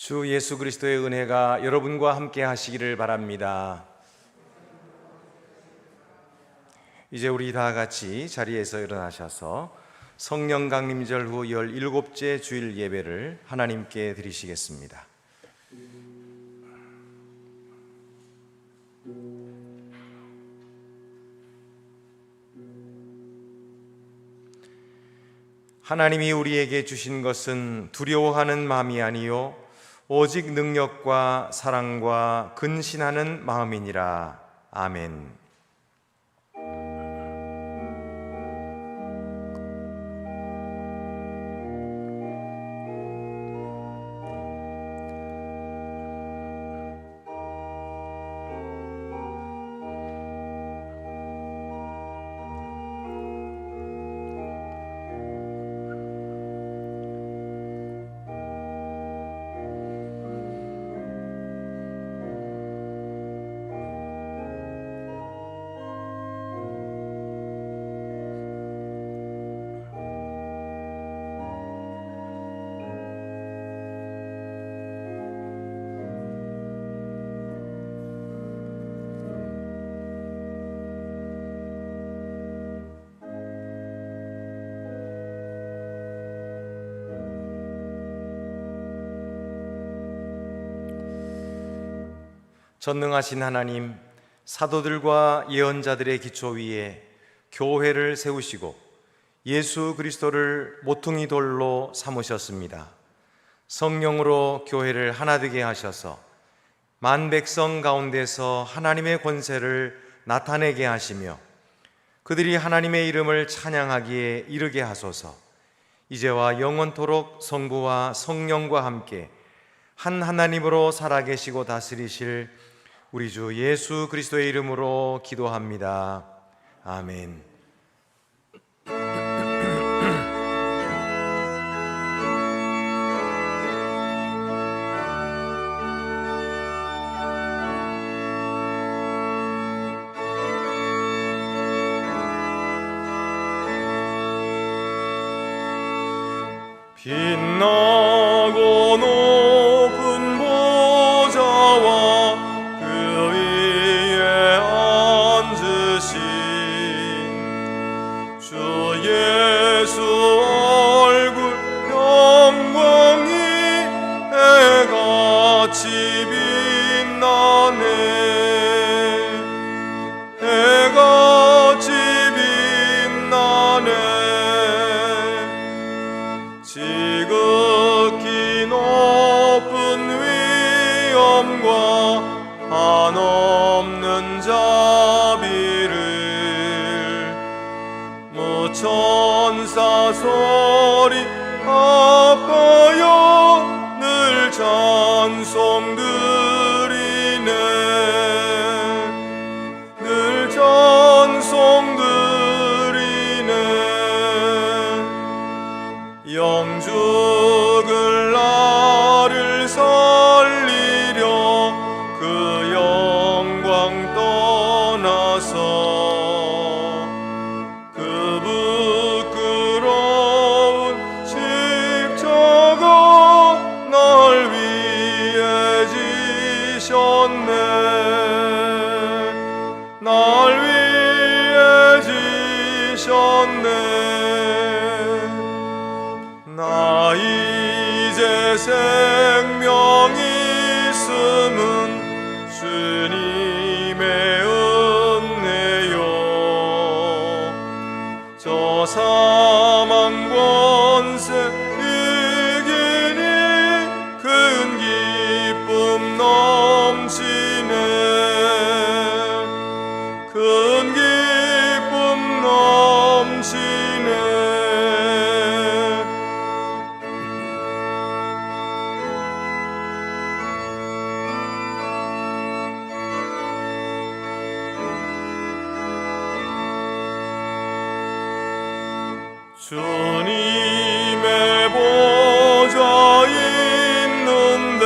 주 예수 그리스도의 은혜가 여러분과 함께 하시기를 바랍니다. 이제 우리 다 같이 자리에서 일어나셔서 성령 강림절 후 17째 주일 예배를 하나님께 드리시겠습니다. 하나님이 우리에게 주신 것은 두려워하는 마음이 아니요 오직 능력과 사랑과 근신하는 마음이니라. 아멘. 전능하신 하나님, 사도들과 예언자들의 기초 위에 교회를 세우시고 예수 그리스도를 모퉁이 돌로 삼으셨습니다. 성령으로 교회를 하나 되게 하셔서 만 백성 가운데서 하나님의 권세를 나타내게 하시며 그들이 하나님의 이름을 찬양하기에 이르게 하소서. 이제와 영원토록 성부와 성령과 함께 한 하나님으로 살아계시고 다스리실 우리 주 예수 그리스도의 이름으로 기도합니다. 아멘. 빛나고 높은 보좌와 그 위에 앉으신 주 예수 얼굴 영광이 해같이 빛나네. 해같이 빛나네. 지극히 높은 위엄과 한없는 자비를 무천사 소리 아파여 늘 찬송 드리네. 늘 찬송 드리네. 영죽을 나를 살리려 그 영광 떠나서 그 부끄러운 십자가 날 위해 지셨네. 날 위해 지셨네. 나 이제 생명이 있음은 주님의 은혜요. 저 사망 권세 이기니 큰 기쁨 넘치네. 큰 기쁨 넘치네. 주님의 보좌 있는데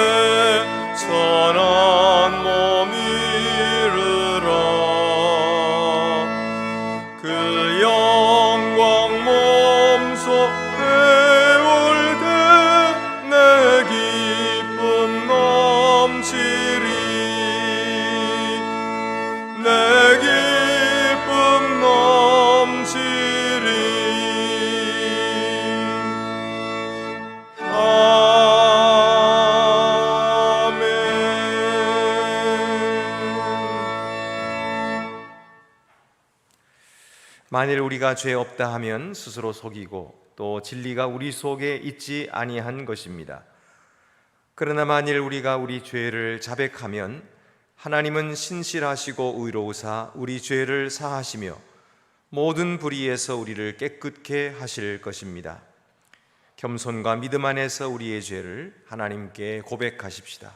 선한 몸 이르라. 그 영광 몸소 배울 때 내 기쁨 만일 우리가 죄 없다 하면 스스로 속이고 또 진리가 우리 속에 있지 아니한 것입니다. 그러나 만일 우리가 우리 죄를 자백하면 하나님은 신실하시고 의로우사 우리 죄를 사하시며 모든 불의에서 우리를 깨끗게 하실 것입니다. 겸손과 믿음 안에서 우리의 죄를 하나님께 고백하십시다.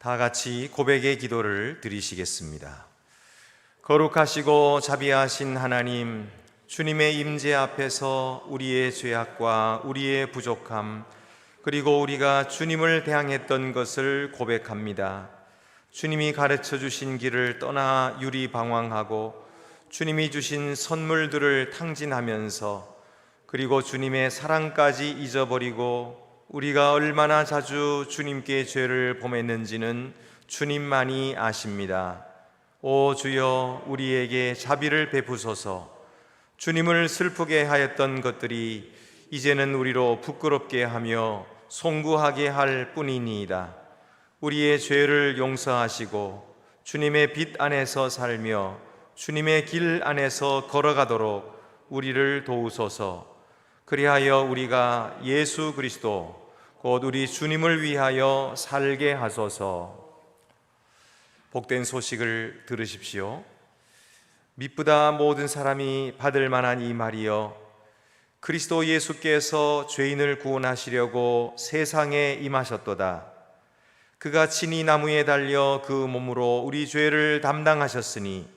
다 같이 고백의 기도를 드리시겠습니다. 거룩하시고 자비하신 하나님, 주님의 임재 앞에서 우리의 죄악과 우리의 부족함, 그리고 우리가 주님을 대항했던 것을 고백합니다. 주님이 가르쳐 주신 길을 떠나 유리방황하고 주님이 주신 선물들을 탕진하면서 그리고 주님의 사랑까지 잊어버리고 우리가 얼마나 자주 주님께 죄를 범했는지는 주님만이 아십니다. 오 주여, 우리에게 자비를 베푸소서. 주님을 슬프게 하였던 것들이 이제는 우리로 부끄럽게 하며 송구하게 할 뿐이니이다. 우리의 죄를 용서하시고 주님의 빛 안에서 살며 주님의 길 안에서 걸어가도록 우리를 도우소서. 그리하여 우리가 예수 그리스도 곧 우리 주님을 위하여 살게 하소서. 복된 소식을 들으십시오. 미쁘다 모든 사람이 받을 만한 이 말이여, 그리스도 예수께서 죄인을 구원하시려고 세상에 임하셨도다. 그가 친히 나무에 달려 그 몸으로 우리 죄를 담당하셨으니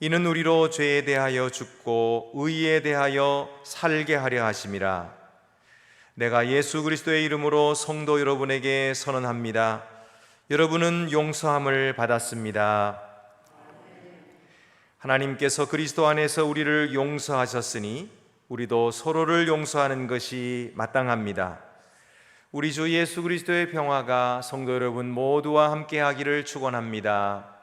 이는 우리로 죄에 대하여 죽고 의에 대하여 살게 하려 하심이라. 내가 예수 그리스도의 이름으로 성도 여러분에게 선언합니다. 여러분은 용서함을 받았습니다. 하나님께서 그리스도 안에서 우리를 용서하셨으니 우리도 서로를 용서하는 것이 마땅합니다. 우리 주 예수 그리스도의 평화가 성도 여러분 모두와 함께 하기를 축원합니다.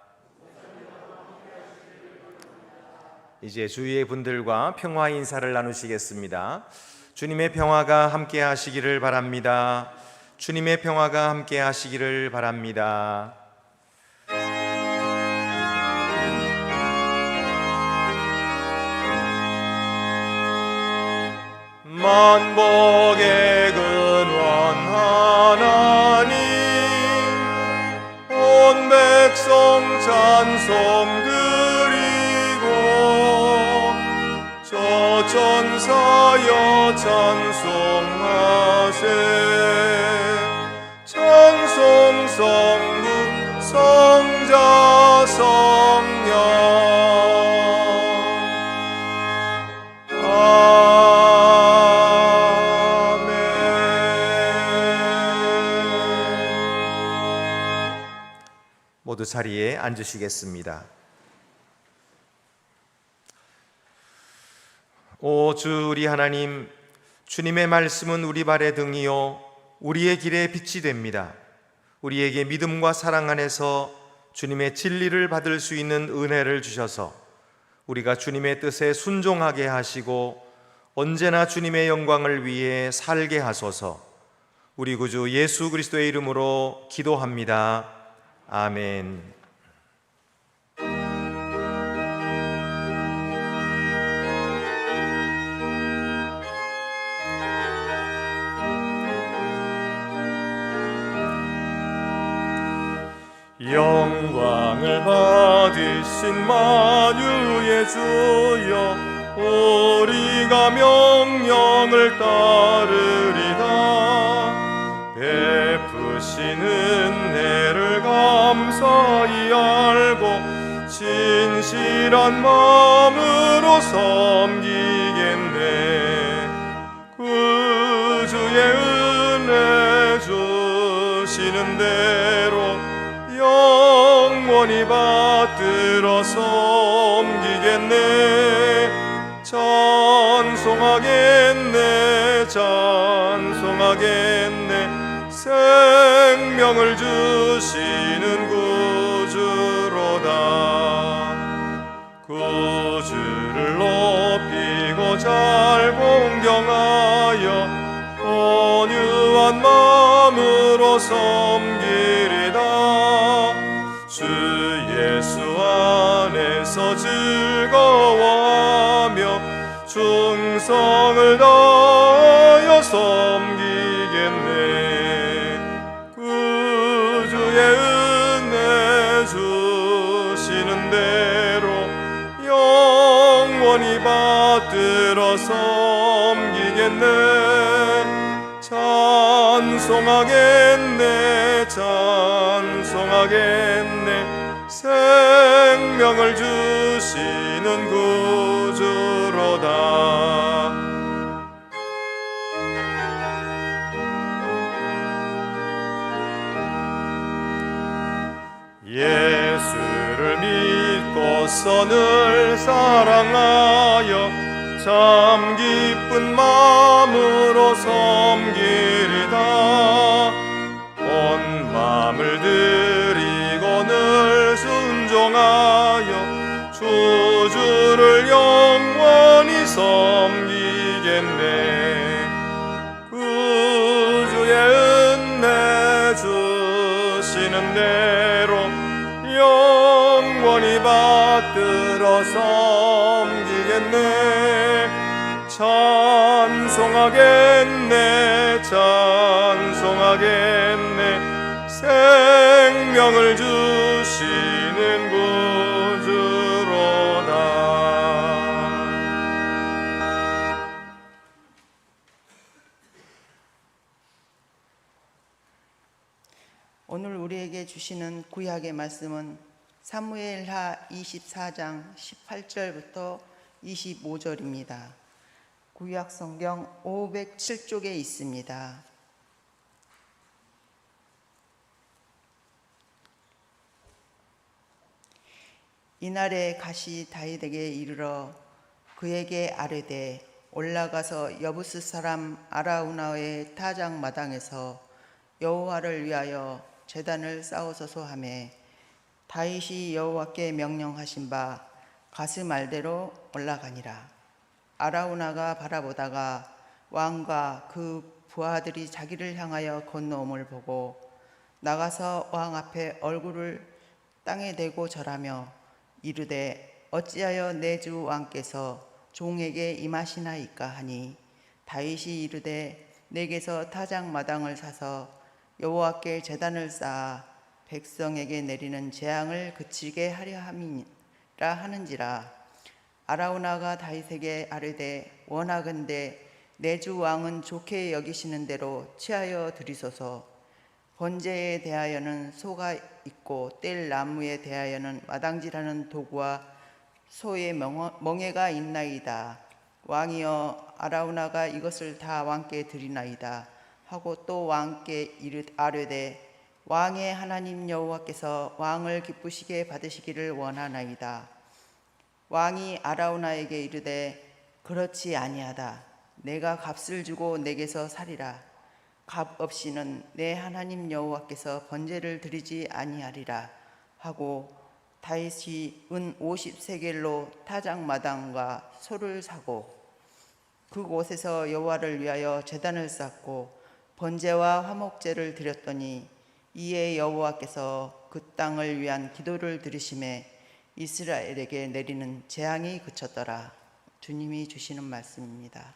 이제 주위의 분들과 평화 인사를 나누시겠습니다. 주님의 평화가 함께 하시기를 바랍니다. 주님의 평화가 함께 하시기를 바랍니다. 만복의 근원 하나님, 온 백성 찬송 저 천사여 찬송하세. 찬송 성부 성자 성령. 아멘. 모두 자리에 앉으시겠습니다. 오 주 우리 하나님, 주님의 말씀은 우리 발의 등이요 우리의 길의 빛이 됩니다. 우리에게 믿음과 사랑 안에서 주님의 진리를 받을 수 있는 은혜를 주셔서 우리가 주님의 뜻에 순종하게 하시고 언제나 주님의 영광을 위해 살게 하소서. 우리 구주 예수 그리스도의 이름으로 기도합니다. 아멘. 영광을 받으신 만유의 주여, 우리가 명령을 따르리다. 베푸신 은혜를 감사히 알고 진실한 마음으로 섬기겠네. 구주의 은혜 주시는 대로 영원히 받들어 섬기겠네. 찬송하겠네. 생명을 주시는 구주로다. 구주를 높이고 잘 공경하여 온유한 마음으로 섬기리다. 주 예수 안에서 즐거워하며 충성을 다하여 섬기겠네. 구주의 은혜 주시는 대로 영원히 받들어 섬기겠네. 찬송하겠네, 찬송하겠네. 생명을 주시는 구주로다. 예수를 믿고서 늘 사랑하여 참 기쁜 마음으로 섬기리다. 온 마음을 드리고 늘 순종하여 주를 영원히 섬기겠네. 구주의 은혜 주시는 대로 영원히 받들어 섬기겠네. 찬송하겠네, 찬송하겠네. 생명을 주시는 구주로다. 오늘 우리에게 주시는 구약의 말씀은 사무엘하 24장 18절부터 25절입니다. 구약 성경 507쪽에 있습니다. 이날에 갓이 다윗에게 이르러 그에게 아뢰되 올라가서 여부스 사람 아라우나의 타작 마당에서 여호와를 위하여 제단을 쌓으소서 하매 다윗이 여호와께 명령하신 바 갓의 말대로 올라가니라. 아라우나가 바라보다가 왕과 그 부하들이 자기를 향하여 건너옴을 보고 나가서 왕 앞에 얼굴을 땅에 대고 절하며 이르되 어찌하여 내 주 왕께서 종에게 임하시나이까 하니 다윗이 이르되 내게서 타작 마당을 사서 여호와께 제단을 쌓아 백성에게 내리는 재앙을 그치게 하려 함이라 하는지라. 아라우나가 다윗에게 아뢰되 원하건대 내 주 왕은 좋게 여기시는 대로 취하여 드리소서. 번제에 대하여는 소가 있고 뗄 나무에 대하여는 마당질하는 도구와 소의 멍에가 있나이다. 왕이여 아라우나가 이것을 다 왕께 드리나이다 하고 또 왕께 아뢰되 왕의 하나님 여호와께서 왕을 기쁘시게 받으시기를 원하나이다. 왕이 아라우나에게 이르되 그렇지 아니하다. 내가 값을 주고 내게서 사리라. 값 없이는 내 하나님 여호와께서 번제를 드리지 아니하리라 하고 다윗이 은 50세겔로 타작 마당과 소를 사고 그곳에서 여호와를 위하여 제단을 쌓고 번제와 화목제를 드렸더니 이에 여호와께서 그 땅을 위한 기도를 들으심에 이스라엘에게 내리는 재앙이 그쳤더라. 주님이 주시는 말씀입니다.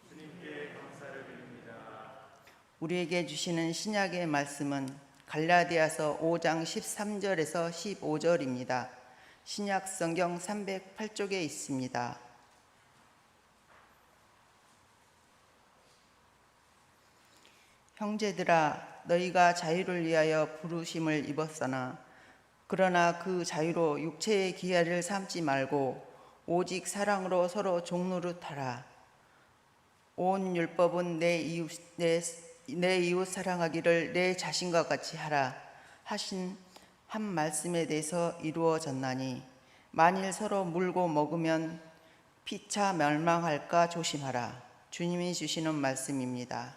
주님께 감사를 드립니다. 우리에게 주시는 신약의 말씀은 갈라디아서 5장 13절에서 15절입니다. 신약 성경 308쪽에 있습니다. 형제들아 너희가 자유를 위하여 부르심을 입었으나 그러나 그 자유로 육체의 기회를 삼지 말고 오직 사랑으로 서로 종노릇하라. 온 율법은 내 이웃 사랑하기를 내 자신과 같이 하라 하신 한 말씀에 대해서 이루어졌나니 만일 서로 물고 먹으면 피차 멸망할까 조심하라. 주님이 주시는 말씀입니다.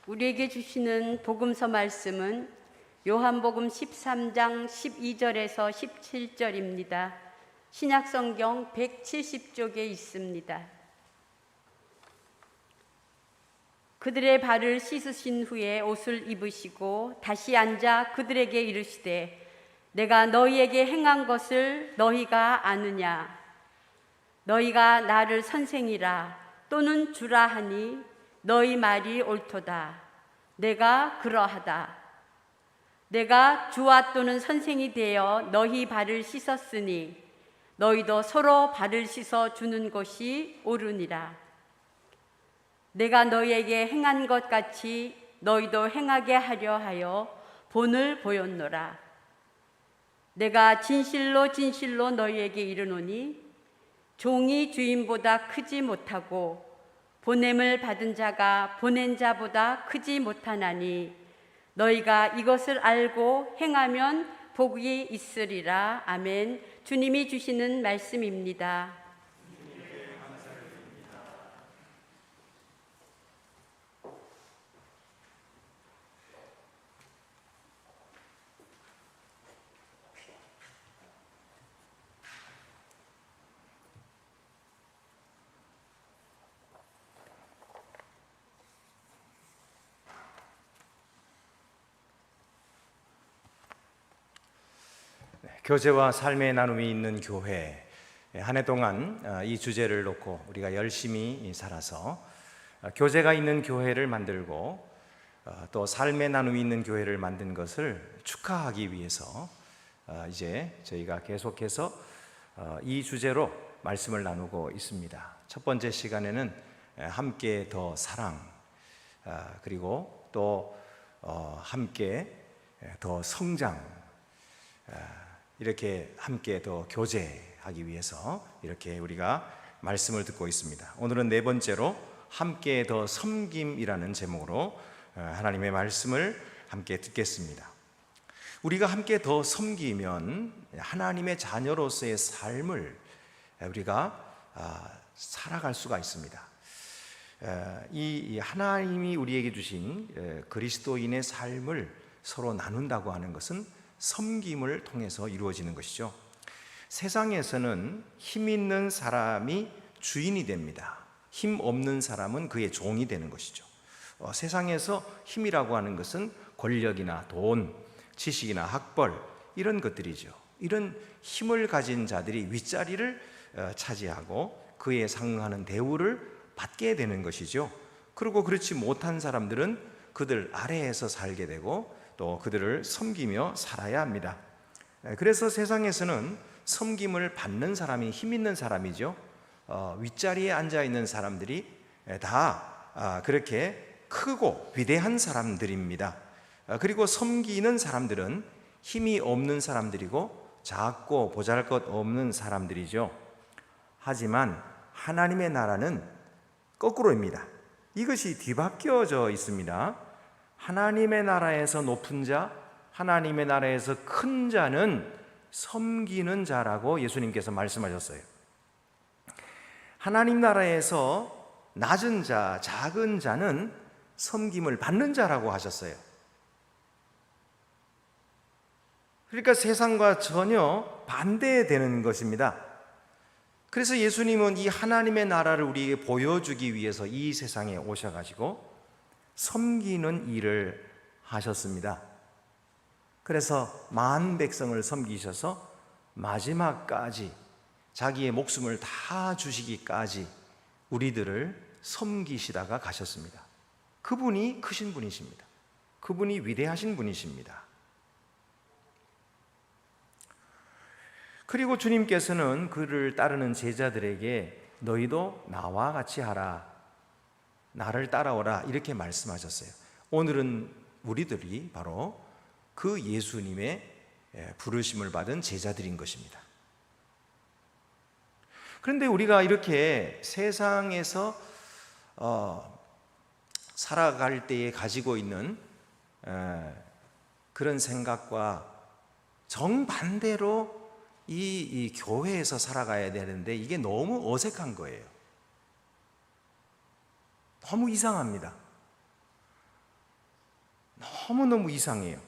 우리에게 주시는 복음서 말씀은 요한복음 13장 12절에서 17절입니다. 신약성경 170쪽에 있습니다. 그들의 발을 씻으신 후에 옷을 입으시고 다시 앉아 그들에게 이르시되 내가 너희에게 행한 것을 너희가 아느냐? 너희가 나를 선생이라 또는 주라 하니 너희 말이 옳도다. 내가 그러하다. 내가 주와 또는 선생이 되어 너희 발을 씻었으니 너희도 서로 발을 씻어 주는 것이 옳으니라. 내가 너희에게 행한 것 같이 너희도 행하게 하려 하여 본을 보였노라. 내가 진실로 진실로 너희에게 이르노니 종이 주인보다 크지 못하고 보냄을 받은 자가 보낸 자보다 크지 못하나니 너희가 이것을 알고 행하면 복이 있으리라. 아멘. 주님이 주시는 말씀입니다. 교제와 삶의 나눔이 있는 교회, 한 해 동안 이 주제를 놓고 우리가 열심히 살아서 교제가 있는 교회를 만들고 또 삶의 나눔이 있는 교회를 만든 것을 축하하기 위해서 이제 저희가 계속해서 이 주제로 말씀을 나누고 있습니다. 첫 번째 시간에는 함께 더 사랑, 그리고 또 함께 더 성장, 이렇게 함께 더 교제하기 위해서 이렇게 우리가 말씀을 듣고 있습니다. 오늘은 네 번째로 함께 더 섬김이라는 제목으로 하나님의 말씀을 함께 듣겠습니다. 우리가 함께 더 섬기면 하나님의 자녀로서의 삶을 우리가 살아갈 수가 있습니다. 이 하나님이 우리에게 주신 그리스도인의 삶을 서로 나눈다고 하는 것은 섬김을 통해서 이루어지는 것이죠. 세상에서는 힘 있는 사람이 주인이 됩니다. 힘 없는 사람은 그의 종이 되는 것이죠. 세상에서 힘이라고 하는 것은 권력이나 돈, 지식이나 학벌, 이런 것들이죠. 이런 힘을 가진 자들이 윗자리를 차지하고 그에 상응하는 대우를 받게 되는 것이죠. 그리고 그렇지 못한 사람들은 그들 아래에서 살게 되고 또 그들을 섬기며 살아야 합니다. 그래서 세상에서는 섬김을 받는 사람이 힘 있는 사람이죠. 윗자리에 앉아 있는 사람들이 다 그렇게 크고 위대한 사람들입니다. 그리고 섬기는 사람들은 힘이 없는 사람들이고 작고 보잘것없는 사람들이죠. 하지만 하나님의 나라는 거꾸로입니다. 이것이 뒤바뀌어져 있습니다. 하나님의 나라에서 높은 자, 하나님의 나라에서 큰 자는 섬기는 자라고 예수님께서 말씀하셨어요. 하나님 나라에서 낮은 자, 작은 자는 섬김을 받는 자라고 하셨어요. 그러니까 세상과 전혀 반대되는 것입니다. 그래서 예수님은 이 하나님의 나라를 우리에게 보여주기 위해서 이 세상에 오셔가지고 섬기는 일을 하셨습니다. 그래서 만 백성을 섬기셔서 마지막까지 자기의 목숨을 다 주시기까지 우리들을 섬기시다가 가셨습니다. 그분이 크신 분이십니다. 그분이 위대하신 분이십니다. 그리고 주님께서는 그를 따르는 제자들에게 너희도 나와 같이 하라, 나를 따라오라, 이렇게 말씀하셨어요. 오늘은 우리들이 바로 그 예수님의 부르심을 받은 제자들인 것입니다. 그런데 우리가 이렇게 세상에서 살아갈 때에 가지고 있는 그런 생각과 정반대로 이 교회에서 살아가야 되는데 이게 너무 어색한 거예요. 너무 이상합니다. 너무너무 이상해요.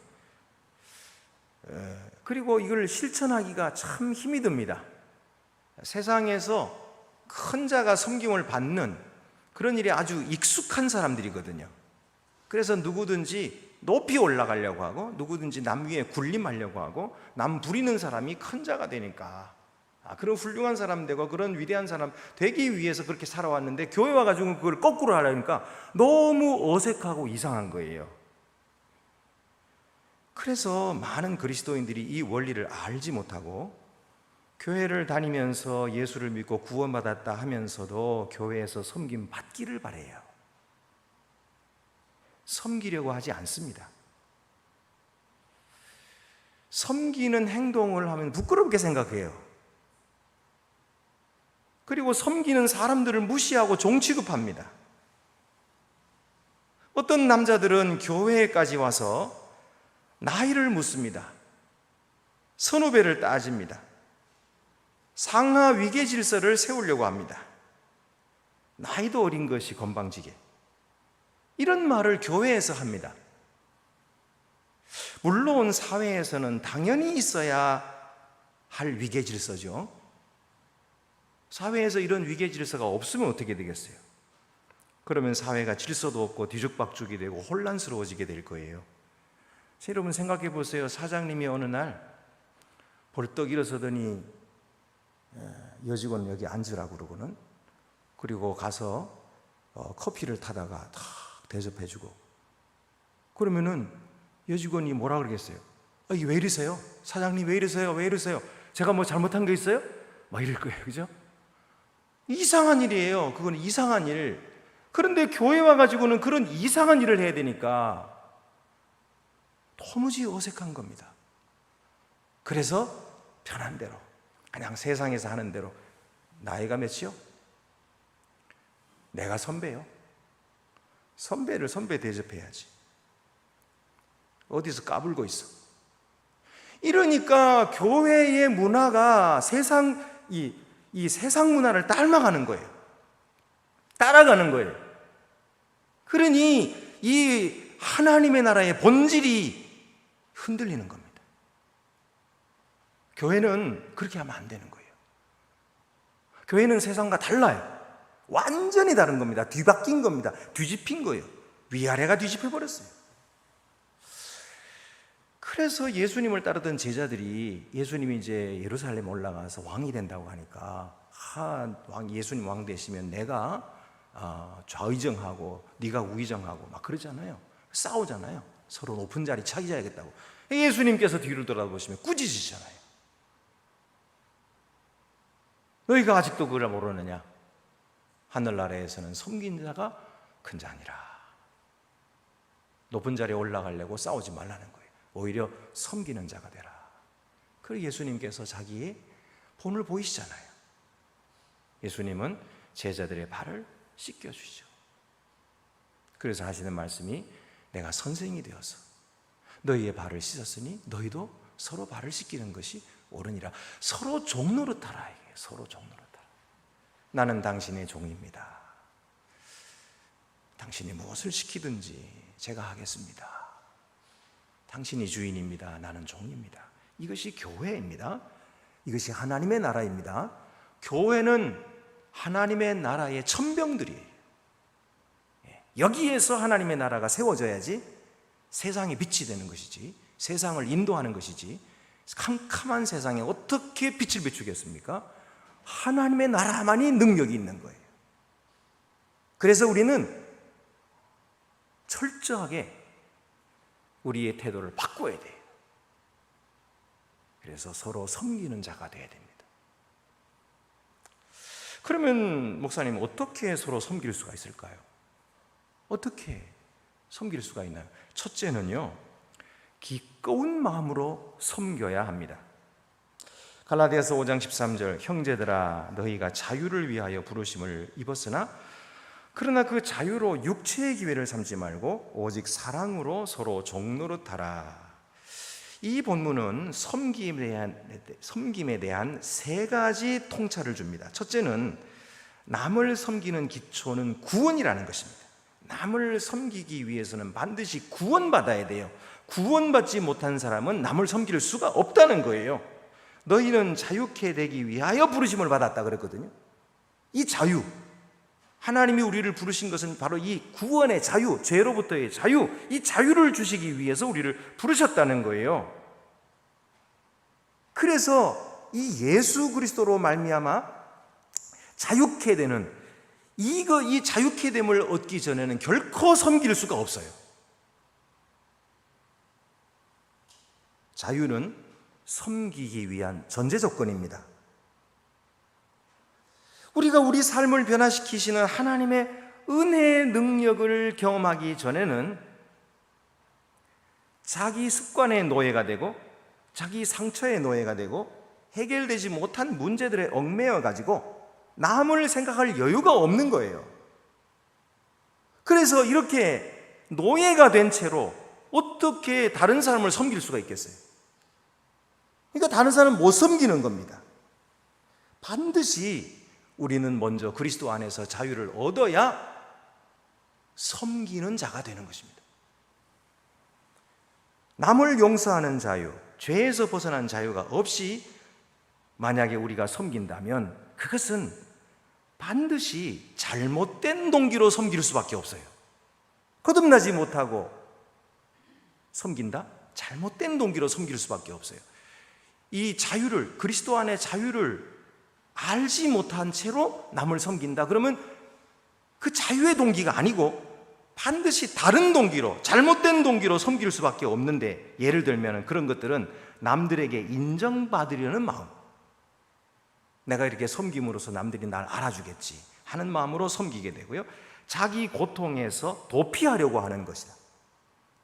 그리고 이걸 실천하기가 참 힘이 듭니다. 세상에서 큰 자가 섬김을 받는 그런 일에 아주 익숙한 사람들이거든요. 그래서 누구든지 높이 올라가려고 하고 누구든지 남 위에 군림하려고 하고 남 부리는 사람이 큰 자가 되니까 그런 훌륭한 사람 되고 그런 위대한 사람 되기 위해서 그렇게 살아왔는데 교회 와가지고 그걸 거꾸로 하려니까 너무 어색하고 이상한 거예요. 그래서 많은 그리스도인들이 이 원리를 알지 못하고 교회를 다니면서 예수를 믿고 구원받았다 하면서도 교회에서 섬김 받기를 바래요. 섬기려고 하지 않습니다. 섬기는 행동을 하면 부끄럽게 생각해요. 그리고 섬기는 사람들을 무시하고 종 취급합니다. 어떤 남자들은 교회까지 와서 나이를 묻습니다. 선후배를 따집니다. 상하 위계 질서를 세우려고 합니다. 나이도 어린 것이 건방지게. 이런 말을 교회에서 합니다. 물론 사회에서는 당연히 있어야 할 위계 질서죠. 사회에서 이런 위계 질서가 없으면 어떻게 되겠어요? 그러면 사회가 질서도 없고 뒤죽박죽이 되고 혼란스러워지게 될 거예요. 여러분 생각해 보세요. 사장님이 어느 날 벌떡 일어서더니 여직원 여기 앉으라고 그러고는 그리고 가서 커피를 타다가 탁 대접해주고 그러면은 여직원이 뭐라 그러겠어요? 이게 왜 이러세요? 사장님 왜 이러세요? 왜 이러세요? 제가 뭐 잘못한 거 있어요? 막 이럴 거예요. 그죠? 이상한 일이에요. 그건 이상한 일. 그런데 교회 와가지고는 그런 이상한 일을 해야 되니까 도무지 어색한 겁니다. 그래서 편한 대로 그냥 세상에서 하는 대로 나이가 몇이요? 내가 선배요. 선배를 선배 대접해야지. 어디서 까불고 있어. 이러니까 교회의 문화가 이 세상 문화를 닮아가는 거예요. 따라가는 거예요. 그러니 이 하나님의 나라의 본질이 흔들리는 겁니다. 교회는 그렇게 하면 안 되는 거예요. 교회는 세상과 달라요. 완전히 다른 겁니다. 뒤바뀐 겁니다. 뒤집힌 거예요. 위아래가 뒤집혀 버렸어요. 그래서 예수님을 따르던 제자들이 예수님이 이제 예루살렘 올라가서 왕이 된다고 하니까 예수님 왕 되시면 내가 좌의정하고 네가 우의정하고 막 그러잖아요. 싸우잖아요. 서로 높은 자리 차지해야겠다고. 예수님께서 뒤를 돌아보시면 꾸짖으시잖아요. 너희가 아직도 그걸 모르느냐? 하늘나라에서는 섬긴 자가 큰 자니라. 높은 자리에 올라가려고 싸우지 말라는 거예요. 오히려 섬기는 자가 되라. 그리고 예수님께서 자기의 본을 보이시잖아요. 예수님은 제자들의 발을 씻겨주시죠. 그래서 하시는 말씀이 내가 선생이 되어서 너희의 발을 씻었으니 너희도 서로 발을 씻기는 것이 옳으니라. 서로 종노릇하라. 서로 종노릇하라. 나는 당신의 종입니다. 당신이 무엇을 시키든지 제가 하겠습니다. 당신이 주인입니다. 나는 종입니다. 이것이 교회입니다. 이것이 하나님의 나라입니다. 교회는 하나님의 나라의 천병들이에요. 여기에서 하나님의 나라가 세워져야지 세상의 빛이 되는 것이지, 세상을 인도하는 것이지, 캄캄한 세상에 어떻게 빛을 비추겠습니까? 하나님의 나라만이 능력이 있는 거예요. 그래서 우리는 철저하게 우리의 태도를 바꿔야 돼요. 그래서 서로 섬기는 자가 돼야 됩니다. 그러면 목사님 어떻게 서로 섬길 수가 있을까요? 어떻게 섬길 수가 있나요? 첫째는요, 기꺼운 마음으로 섬겨야 합니다. 갈라디아서 5장 13절 형제들아 너희가 자유를 위하여 부르심을 입었으나 그러나 그 자유로 육체의 기회를 삼지 말고 오직 사랑으로 서로 종노릇하라. 이 본문은 섬김에 대한 세 가지 통찰을 줍니다. 첫째는 남을 섬기는 기초는 구원이라는 것입니다. 남을 섬기기 위해서는 반드시 구원받아야 돼요. 구원받지 못한 사람은 남을 섬길 수가 없다는 거예요. 너희는 자유케 되기 위하여 부르심을 받았다 그랬거든요. 이 자유, 하나님이 우리를 부르신 것은 바로 이 구원의 자유, 죄로부터의 자유, 이 자유를 주시기 위해서 우리를 부르셨다는 거예요. 그래서 이 예수 그리스도로 말미암아 자유케 되는 이 자유케 됨을 얻기 전에는 결코 섬길 수가 없어요. 자유는 섬기기 위한 전제 조건입니다. 우리가 우리 삶을 변화시키시는 하나님의 은혜의 능력을 경험하기 전에는 자기 습관의 노예가 되고 자기 상처의 노예가 되고 해결되지 못한 문제들에 얽매여 가지고 남을 생각할 여유가 없는 거예요. 그래서 이렇게 노예가 된 채로 어떻게 다른 사람을 섬길 수가 있겠어요? 그러니까 다른 사람을 못 섬기는 겁니다. 반드시 우리는 먼저 그리스도 안에서 자유를 얻어야 섬기는 자가 되는 것입니다. 남을 용서하는 자유, 죄에서 벗어난 자유가 없이 만약에 우리가 섬긴다면 그것은 반드시 잘못된 동기로 섬길 수밖에 없어요. 거듭나지 못하고 섬긴다? 잘못된 동기로 섬길 수밖에 없어요. 이 자유를, 그리스도 안의 자유를 알지 못한 채로 남을 섬긴다 그러면 그 자유의 동기가 아니고 반드시 다른 동기로, 잘못된 동기로 섬길 수밖에 없는데, 예를 들면 그런 것들은 남들에게 인정받으려는 마음, 내가 이렇게 섬김으로써 남들이 날 알아주겠지 하는 마음으로 섬기게 되고요, 자기 고통에서 도피하려고 하는 것이다.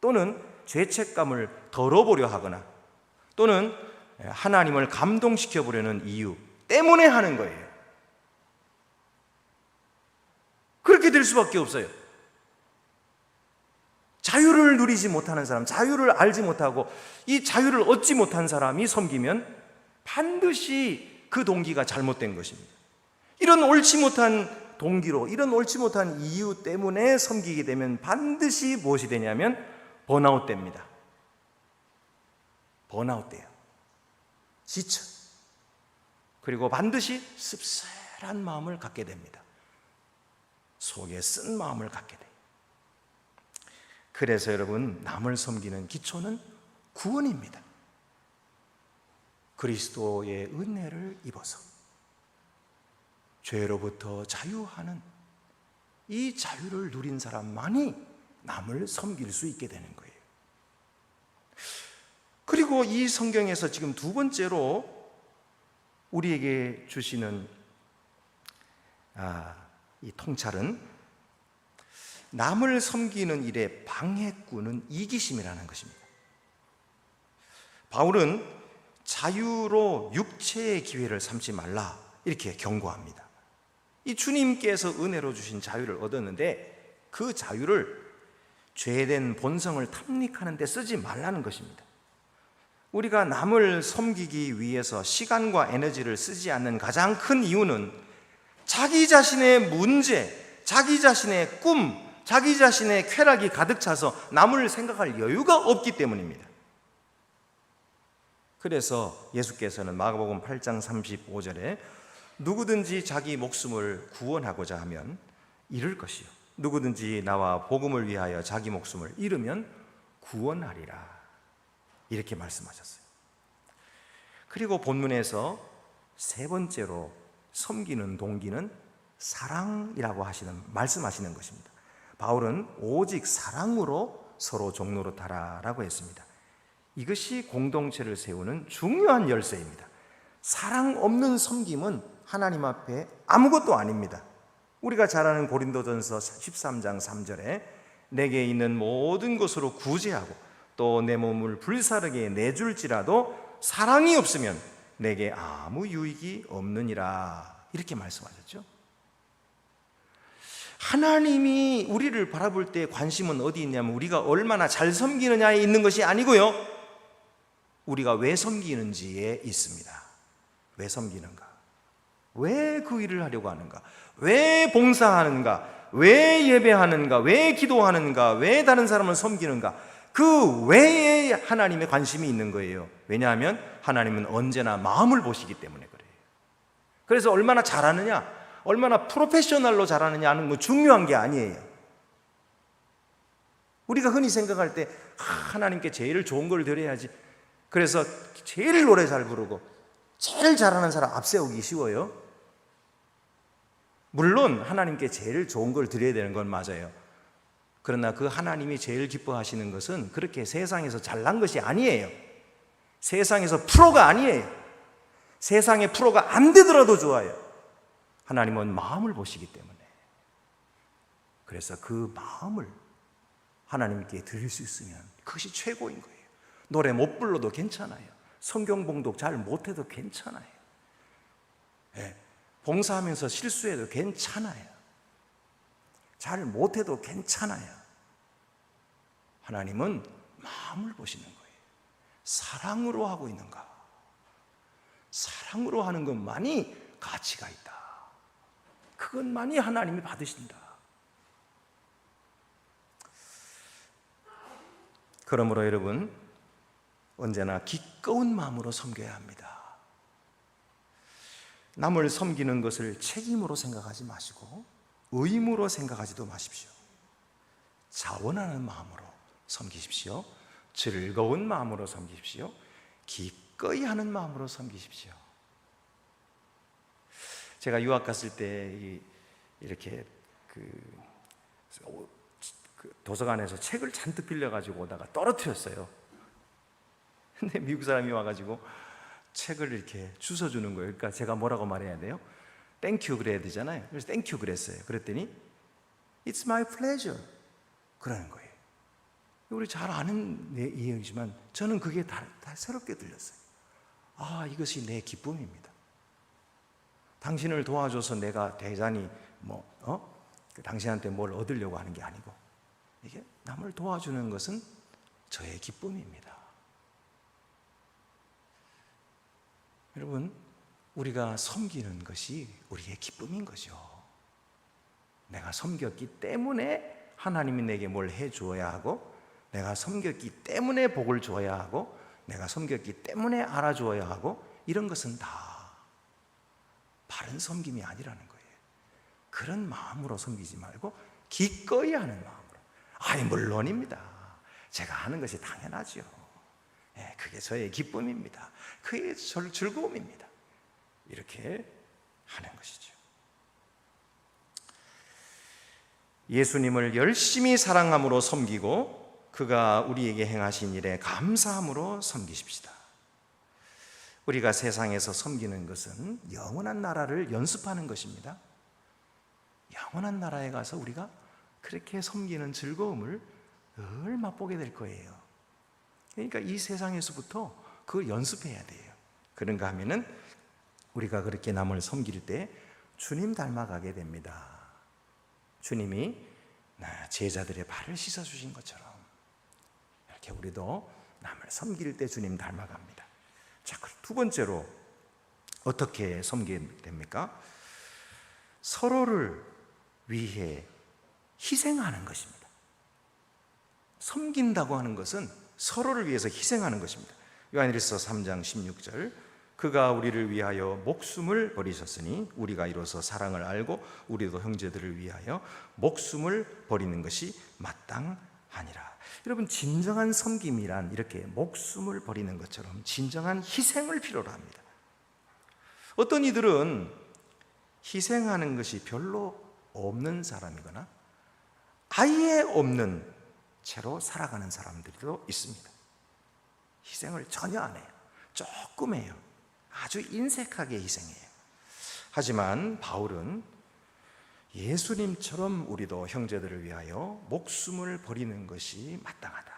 또는 죄책감을 덜어보려 하거나 또는 하나님을 감동시켜보려는 이유 때문에 하는 거예요. 그렇게 될 수밖에 없어요. 자유를 누리지 못하는 사람, 자유를 알지 못하고 이 자유를 얻지 못한 사람이 섬기면 반드시 그 동기가 잘못된 것입니다. 이런 옳지 못한 동기로, 이런 옳지 못한 이유 때문에 섬기게 되면 반드시 무엇이 되냐면 번아웃 됩니다. 번아웃 돼요. 지쳐. 그리고 반드시 씁쓸한 마음을 갖게 됩니다. 속에 쓴 마음을 갖게 돼요. 그래서 여러분, 남을 섬기는 기초는 구원입니다. 그리스도의 은혜를 입어서 죄로부터 자유하는 이 자유를 누린 사람만이 남을 섬길 수 있게 되는 거예요. 그리고 이 성경에서 지금 두 번째로 우리에게 주시는 이 통찰은 남을 섬기는 일의 방해꾼은 이기심이라는 것입니다. 바울은 자유로 육체의 기회를 삼지 말라 이렇게 경고합니다. 이 주님께서 은혜로 주신 자유를 얻었는데 그 자유를 죄된 본성을 탐닉하는 데 쓰지 말라는 것입니다. 우리가 남을 섬기기 위해서 시간과 에너지를 쓰지 않는 가장 큰 이유는 자기 자신의 문제, 자기 자신의 꿈, 자기 자신의 쾌락이 가득 차서 남을 생각할 여유가 없기 때문입니다. 그래서 예수께서는 마가복음 8장 35절에 누구든지 자기 목숨을 구원하고자 하면 잃을 것이요, 누구든지 나와 복음을 위하여 자기 목숨을 잃으면 구원하리라 이렇게 말씀하셨어요. 그리고 본문에서 세 번째로 섬기는 동기는 사랑이라고 말씀하시는 것입니다. 바울은 오직 사랑으로 서로 종로로 타라라고 했습니다. 이것이 공동체를 세우는 중요한 열쇠입니다. 사랑 없는 섬김은 하나님 앞에 아무것도 아닙니다. 우리가 잘 아는 고린도전서 13장 3절에 내게 있는 모든 것으로 구제하고 또 내 몸을 불사르게 내줄지라도 사랑이 없으면 내게 아무 유익이 없느니라 이렇게 말씀하셨죠. 하나님이 우리를 바라볼 때 관심은 어디 있냐면 우리가 얼마나 잘 섬기느냐에 있는 것이 아니고요, 우리가 왜 섬기는지에 있습니다. 왜 섬기는가? 왜 그 일을 하려고 하는가? 왜 봉사하는가? 왜 예배하는가, 왜 기도하는가, 왜 다른 사람을 섬기는가, 그 외에 하나님의 관심이 있는 거예요. 왜냐하면 하나님은 언제나 마음을 보시기 때문에 그래요. 그래서 얼마나 잘하느냐, 얼마나 프로페셔널로 잘하느냐 하는 건 중요한 게 아니에요. 우리가 흔히 생각할 때 하나님께 제일 좋은 걸 드려야지, 그래서 제일 노래 잘 부르고 제일 잘하는 사람 앞세우기 쉬워요. 물론 하나님께 제일 좋은 걸 드려야 되는 건 맞아요. 그러나 그 하나님이 제일 기뻐하시는 것은 그렇게 세상에서 잘난 것이 아니에요. 세상에서 프로가 아니에요. 세상의 프로가 안 되더라도 좋아요. 하나님은 마음을 보시기 때문에. 그래서 그 마음을 하나님께 드릴 수 있으면 그것이 최고인 거예요. 노래 못 불러도 괜찮아요. 성경 봉독 잘 못해도 괜찮아요. 네. 봉사하면서 실수해도 괜찮아요. 잘 못해도 괜찮아요. 하나님은 마음을 보시는 거예요. 사랑으로 하고 있는가? 사랑으로 하는 것만이 가치가 있다. 그것만이 하나님이 받으신다. 그러므로 여러분, 언제나 기꺼운 마음으로 섬겨야 합니다. 남을 섬기는 것을 책임으로 생각하지 마시고 의무로 생각하지도 마십시오. 자원하는 마음으로 섬기십시오. 즐거운 마음으로 섬기십시오. 기꺼이 하는 마음으로 섬기십시오. 제가 유학 갔을 때 이렇게 도서관에서 책을 잔뜩 빌려가지고 오다가 떨어뜨렸어요. 근데 미국 사람이 와가지고 책을 이렇게 주워주는 거예요. 그러니까 제가 뭐라고 말해야 돼요? 땡큐 그래야 되잖아요. 그래서 땡큐 그랬어요. 그랬더니 It's my pleasure 그러는 거예요. 우리 잘 아는 이야기지만 저는 그게 다 새롭게 들렸어요. 아, 이것이 내 기쁨입니다. 당신을 도와줘서 내가 대단히 당신한테 뭘 얻으려고 하는 게 아니고, 이게 남을 도와주는 것은 저의 기쁨입니다. 여러분, 우리가 섬기는 것이 우리의 기쁨인 거죠. 내가 섬겼기 때문에 하나님이 내게 뭘 해주어야 하고, 내가 섬겼기 때문에 복을 주어야 하고, 내가 섬겼기 때문에 알아주어야 하고, 이런 것은 다 바른 섬김이 아니라는 거예요. 그런 마음으로 섬기지 말고 기꺼이 하는 마음으로. 아니, 물론입니다. 제가 하는 것이 당연하죠. 그게 저의 기쁨입니다. 그게 저의 즐거움입니다. 이렇게 하는 것이죠. 예수님을 열심히 사랑함으로 섬기고 그가 우리에게 행하신 일에 감사함으로 섬기십시다. 우리가 세상에서 섬기는 것은 영원한 나라를 연습하는 것입니다. 영원한 나라에 가서 우리가 그렇게 섬기는 즐거움을 늘 맛보게 될 거예요. 그러니까 이 세상에서부터 그걸 연습해야 돼요. 그런가 하면은 우리가 그렇게 남을 섬길 때 주님 닮아가게 됩니다. 주님이 제자들의 발을 씻어주신 것처럼 이렇게 우리도 남을 섬길 때 주님 닮아갑니다. 자, 두 번째로 어떻게 섬기게 됩니까? 서로를 위해 희생하는 것입니다. 섬긴다고 하는 것은 서로를 위해서 희생하는 것입니다. 요한일서 3장 16절, 그가 우리를 위하여 목숨을 버리셨으니 우리가 이로써 사랑을 알고 우리도 형제들을 위하여 목숨을 버리는 것이 마땅하니라. 여러분, 진정한 섬김이란 이렇게 목숨을 버리는 것처럼 진정한 희생을 필요로 합니다. 어떤 이들은 희생하는 것이 별로 없는 사람이거나 아예 없는 채로 살아가는 사람들도 있습니다. 희생을 전혀 안 해요. 조금 해요. 아주 인색하게 희생해요. 하지만 바울은 예수님처럼 우리도 형제들을 위하여 목숨을 버리는 것이 마땅하다.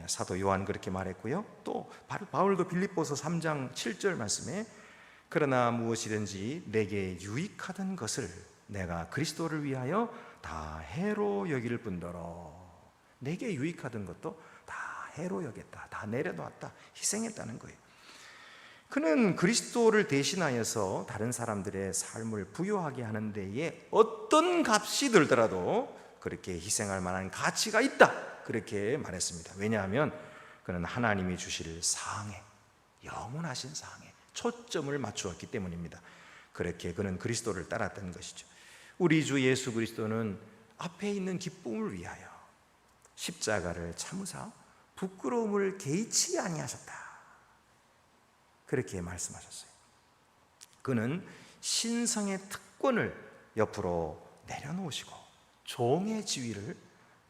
사도 요한 그렇게 말했고요. 또 바울도 빌립보서 3장 7절 말씀에 그러나 무엇이든지 내게 유익하던 것을 내가 그리스도를 위하여 다 해로 여길 뿐더러, 내게 유익하던 것도 다 해로 여겼다, 다 내려놓았다, 희생했다는 거예요. 그는 그리스도를 대신하여서 다른 사람들의 삶을 부유하게 하는 데에 어떤 값이 들더라도 그렇게 희생할 만한 가치가 있다, 그렇게 말했습니다. 왜냐하면 그는 하나님이 주실 상에, 영원하신 상에 초점을 맞추었기 때문입니다. 그렇게 그는 그리스도를 따랐던 것이죠. 우리 주 예수 그리스도는 앞에 있는 기쁨을 위하여 십자가를 참으사 부끄러움을 개의치 아니하셨다, 그렇게 말씀하셨어요. 그는 신성의 특권을 옆으로 내려놓으시고 종의 지위를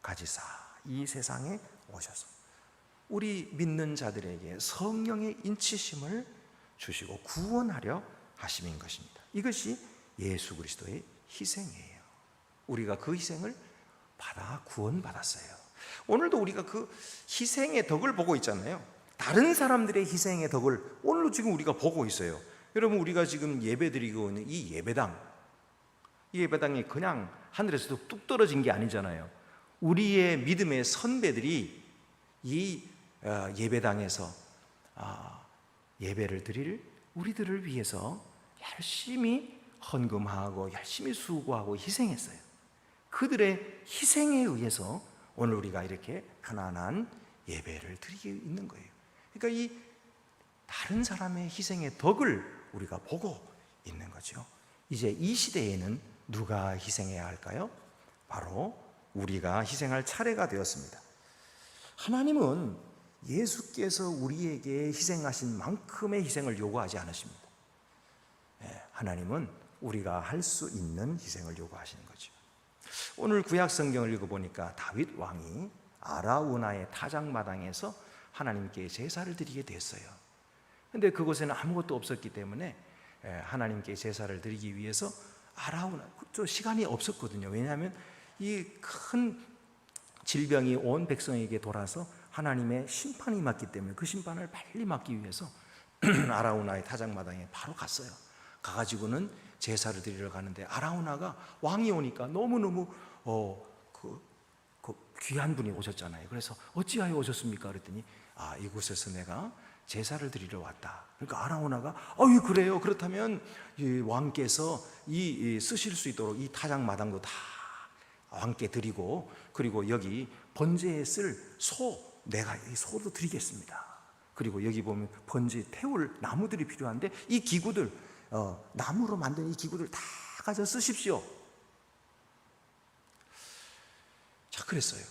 가지사 이 세상에 오셔서 우리 믿는 자들에게 성령의 인치심을 주시고 구원하려 하심인 것입니다. 이것이 예수 그리스도의 희생이에요. 우리가 그 희생을 받아 구원받았어요. 오늘도 우리가 그 희생의 덕을 보고 있잖아요. 다른 사람들의 희생의 덕을 오늘도 지금 우리가 보고 있어요. 여러분, 우리가 지금 예배드리고 있는 이 예배당, 이 예배당이 그냥 하늘에서 뚝 떨어진 게 아니잖아요. 우리의 믿음의 선배들이 이 예배당에서 예배를 드릴 우리들을 위해서 열심히 헌금하고 열심히 수고하고 희생했어요. 그들의 희생에 의해서 오늘 우리가 이렇게 편안한 예배를 드리고 있는 거예요. 그러니까 이 다른 사람의 희생의 덕을 우리가 보고 있는 거죠. 이제 이 시대에는 누가 희생해야 할까요? 바로 우리가 희생할 차례가 되었습니다. 하나님은 예수께서 우리에게 희생하신 만큼의 희생을 요구하지 않으십니다. 하나님은 우리가 할 수 있는 희생을 요구하시는 거죠. 오늘 구약 성경을 읽어보니까 다윗 왕이 아라우나의 타작마당에서 하나님께 제사를 드리게 됐어요. 근데 그곳에는 아무것도 없었기 때문에 하나님께 제사를 드리기 위해서 아라우나, 시간이 없었거든요. 왜냐하면 이 큰 질병이 온 백성에게 돌아서 하나님의 심판이 임했기 때문에 그 심판을 빨리 막기 위해서 아라우나의 타작마당에 바로 갔어요. 가가지고는 제사를 드리러 가는데 아라우나가 왕이 오니까 너무너무 귀한 분이 오셨잖아요. 그래서 어찌하여 오셨습니까? 그랬더니 이곳에서 내가 제사를 드리러 왔다. 그러니까 아라우나가 그래요. 그렇다면 이 왕께서 쓰실 수 있도록 이 타작마당도 다 왕께 드리고, 그리고 여기 번제에 쓸 내가 이 소도 드리겠습니다. 그리고 여기 보면 번제 태울 나무들이 필요한데 이 기구들, 나무로 만든 이 기구들 다 가져 쓰십시오. 자, 그랬어요.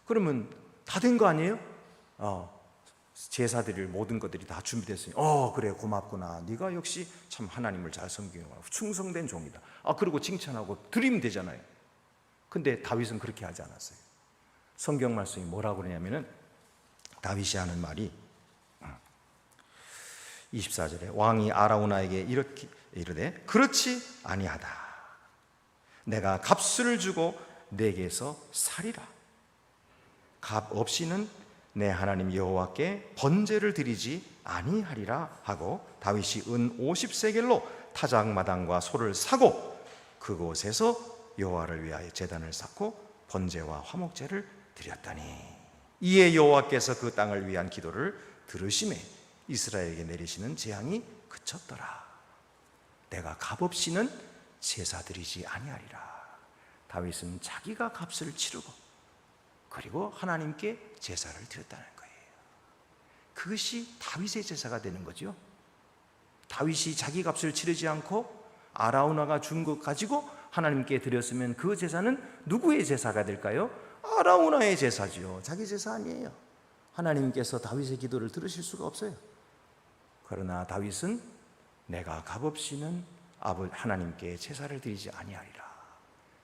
그러면 다 된 거 아니에요? 제사 드릴 모든 것들이 다 준비됐으니 그래, 고맙구나. 네가 역시 참 하나님을 잘 섬기는구나. 충성된 종이다. 그리고 칭찬하고 드리면 되잖아요. 근데 다윗은 그렇게 하지 않았어요. 성경 말씀이 뭐라고 그러냐면은 다윗이 하는 말이 24절에 왕이 아라우나에게 이렇게 이르되 그렇지 아니하다. 내가 값을 주고 내게서 살이라. 값 없이는 내 하나님 여호와께 번제를 드리지 아니하리라 하고 다윗이 은 50세겔로 타작마당과 소를 사고 그곳에서 여호와를 위하여 제단을 쌓고 번제와 화목제를 드렸다니 이에 여호와께서 그 땅을 위한 기도를 들으시매 이스라엘에게 내리시는 재앙이 그쳤더라. 내가 값없이는 제사 드리지 아니하리라. 다윗은 자기가 값을 치르고 그리고 하나님께 제사를 드렸다는 거예요. 그것이 다윗의 제사가 되는 거죠. 다윗이 자기 값을 치르지 않고 아라우나가 준 것 가지고 하나님께 드렸으면 그 제사는 누구의 제사가 될까요? 아라우나의 제사지요. 자기 제사 아니에요. 하나님께서 다윗의 기도를 들으실 수가 없어요. 그러나 다윗은 내가 값없이는 하나님께 제사를 드리지 아니하리라.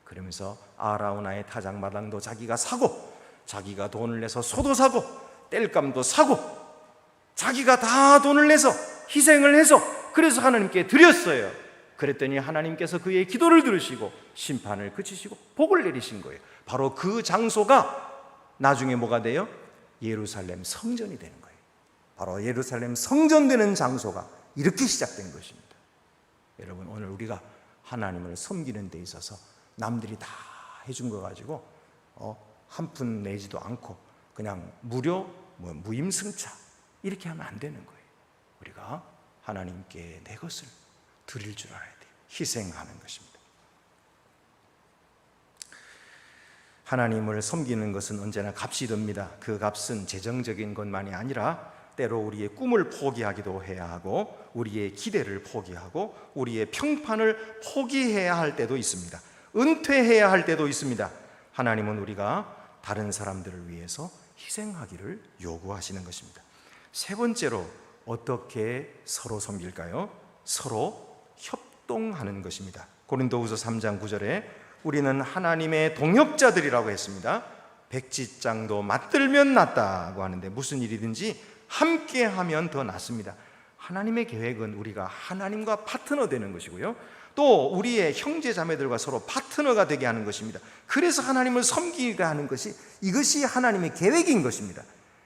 그러면서 아라우나의 타작마당도 자기가 사고 자기가 돈을 내서 소도 사고 땔감도 사고 자기가 다 돈을 내서 희생을 해서 그래서 하나님께 드렸어요. 그랬더니 하나님께서 그의 기도를 들으시고 심판을 그치시고 복을 내리신 거예요. 바로 그 장소가 나중에 뭐가 돼요? 예루살렘 성전이 되는 거예요. 바로 예루살렘 성전 되는 장소가 이렇게 시작된 것입니다. 여러분, 오늘 우리가 하나님을 섬기는 데 있어서 남들이 다 해준 거 가지고 한 푼 내지도 않고 그냥 무료 무임승차 이렇게 하면 안 되는 거예요. 우리가 하나님께 내 것을 드릴 줄 알아야 돼요. 희생하는 것입니다. 하나님을 섬기는 것은 언제나 값이 듭니다. 그 값은 재정적인 것만이 아니라 때로 우리의 꿈을 포기하기도 해야 하고, 우리의 기대를 포기하고, 우리의 평판을 포기해야 할 때도 있습니다. 은퇴해야 할 때도 있습니다. 하나님은 우리가 다른 사람들을 위해서 희생하기를 요구하시는 것입니다. 세 번째로 어떻게 서로 섬길까요? 서로 협동하는 것입니다. 고린도후서 3장 9절에 우리는 하나님의 동역자들이라고 했습니다. 백지장도 맞들면 낫다고 하는데, 무슨 일이든지 함께 하면 더 낫습니다. 하나님의 계획은 우리가 하나님과 파트너 되는 것이고요, 또 우리의 형제 자매들과 서로 파트너가 되게 하는 것입니다. 그래서 하나님을 섬기게 하는 것이, 이것이 하나님의 계획인 것입니다.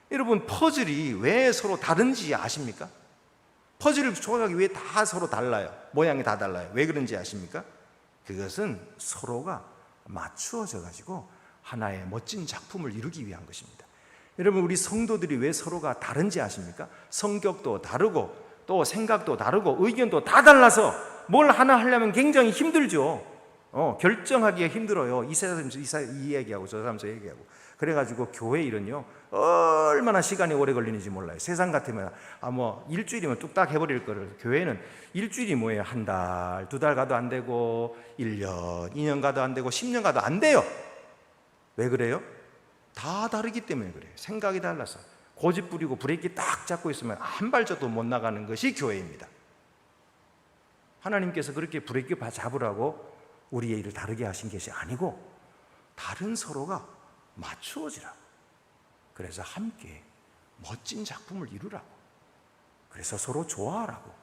여러분, 퍼즐이 왜 서로 다른지 아십니까? 퍼즐을 조각이 왜 다 서로 달라요? 모양이 다 달라요. 왜 그런지 아십니까? 그것은 서로가 맞추어져 가지고 하나의 멋진 작품을 이루기 위한 것입니다. 여러분, 우리 성도들이 왜 서로가 다른지 아십니까? 성격도 다르고 또 생각도 다르고 의견도 다 달라서 뭘 하나 하려면 굉장히 힘들죠. 결정하기가 힘들어요. 이 사람에서 이 얘기하고 저 사람에서 얘기하고. 그래가지고 교회 일은요, 얼마나 시간이 오래 걸리는지 몰라요. 세상 같으면 일주일이면 뚝딱 해버릴 거를, 교회는 일주일이 뭐예요? 한 달, 두 달 가도 안 되고 1년, 2년 가도 안 되고 10년 가도 안 돼요. 왜 그래요? 다 다르기 때문에 그래요. 생각이 달라서. 고집 부리고 브레이크 딱 잡고 있으면 한 발짝도 못 나가는 것이 교회입니다. 하나님께서 그렇게 브레이크 잡으라고 우리의 일을 다르게 하신 것이 아니고, 다른 서로가 맞추어지라고. 그래서 함께 멋진 작품을 이루라고. 그래서 서로 좋아하라고.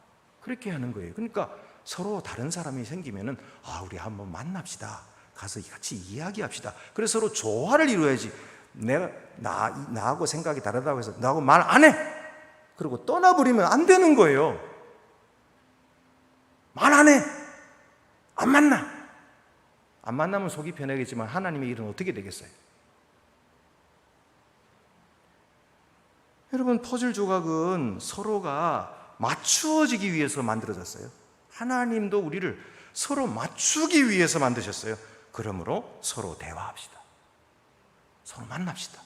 그렇게 하는 거예요. 그러니까 서로 다른 사람이 생기면은, 우리 한번 만납시다. 가서 같이 이야기합시다. 그래서 서로 조화를 이루어야지. 내가 나하고 생각이 다르다고 해서 나하고 말 안 해. 그리고 떠나버리면 안 되는 거예요. 말 안 해. 안 만나. 안 만나면 속이 편하겠지만 하나님의 일은 어떻게 되겠어요? 여러분, 퍼즐 조각은 서로가 맞추어지기 위해서 만들어졌어요. 하나님도 우리를 서로 맞추기 위해서 만드셨어요. 그러므로 서로 대화합시다. 서로 만납시다.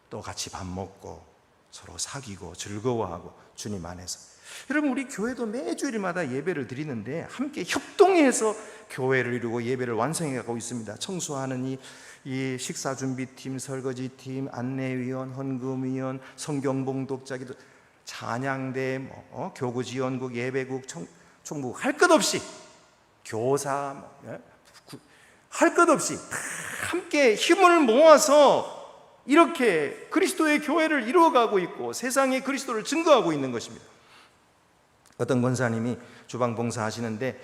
또 같이 밥 먹고 서로 사귀고 즐거워하고 주님 안에서. 여러분, 우리 교회도 매주일마다 예배를 드리는데 함께 협동해서 교회를 이루고 예배를 완성해가고 있습니다. 청소하는 이 식사준비팀, 설거지팀, 안내위원, 헌금위원, 성경봉독자기도, 찬양대, 교구지원국, 예배국, 총무국, 할 것 없이 교사, 할 것 없이 다 함께 힘을 모아서 이렇게 그리스도의 교회를 이루어가고 있고 세상에 그리스도를 증거하고 있는 것입니다. 어떤 권사님이 주방 봉사 하시는데